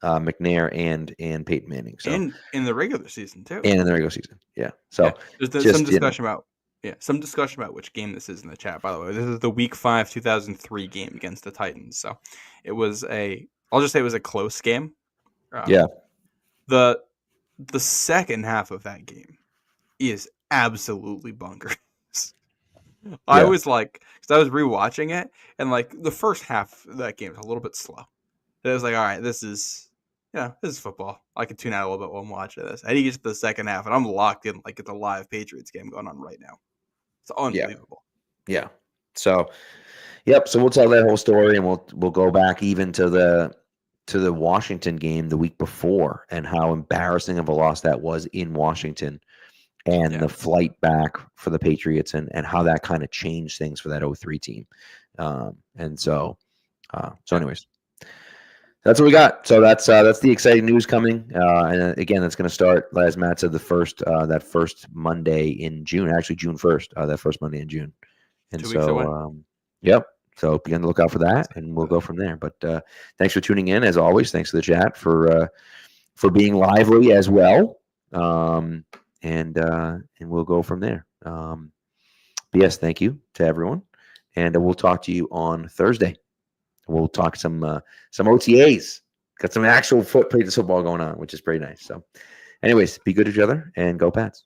McNair and Peyton Manning. So, and in the regular season too. And in the regular season, yeah. So there's some discussion about which game this is in the chat. By the way, this is the Week 5 2003 game against the Titans. So it was I'll just say it was a close game. Yeah. The second half of that game is absolutely bonkers. Yeah. I was like, because I was rewatching it, and like the first half of that game was a little bit slow. It was like, all right, this is football. I can tune out a little bit while I'm watching this. And he gets to the second half, and I'm locked in like it's a live Patriots game going on right now. It's unbelievable. Yeah. So, yep. So we'll tell that whole story, and we'll go back even to the Washington game the week before, and how embarrassing of a loss that was in Washington, and the flight back for the Patriots, and how that kind of changed things for that 03 team. So anyways, that's what we got. So that's the exciting news coming. And again, that's going to start, as Matt said, that first Monday in June, actually June 1st, that first Monday in June. And 2 weeks away. Yep. So be on the lookout for that, and we'll go from there. But thanks for tuning in, as always. Thanks to the chat for being lively as well. And we'll go from there. But yes, thank you to everyone, and we'll talk to you on Thursday. We'll talk some OTAs. Got some actual Patriots football going on, which is pretty nice. So, anyways, be good to each other, and go Pats.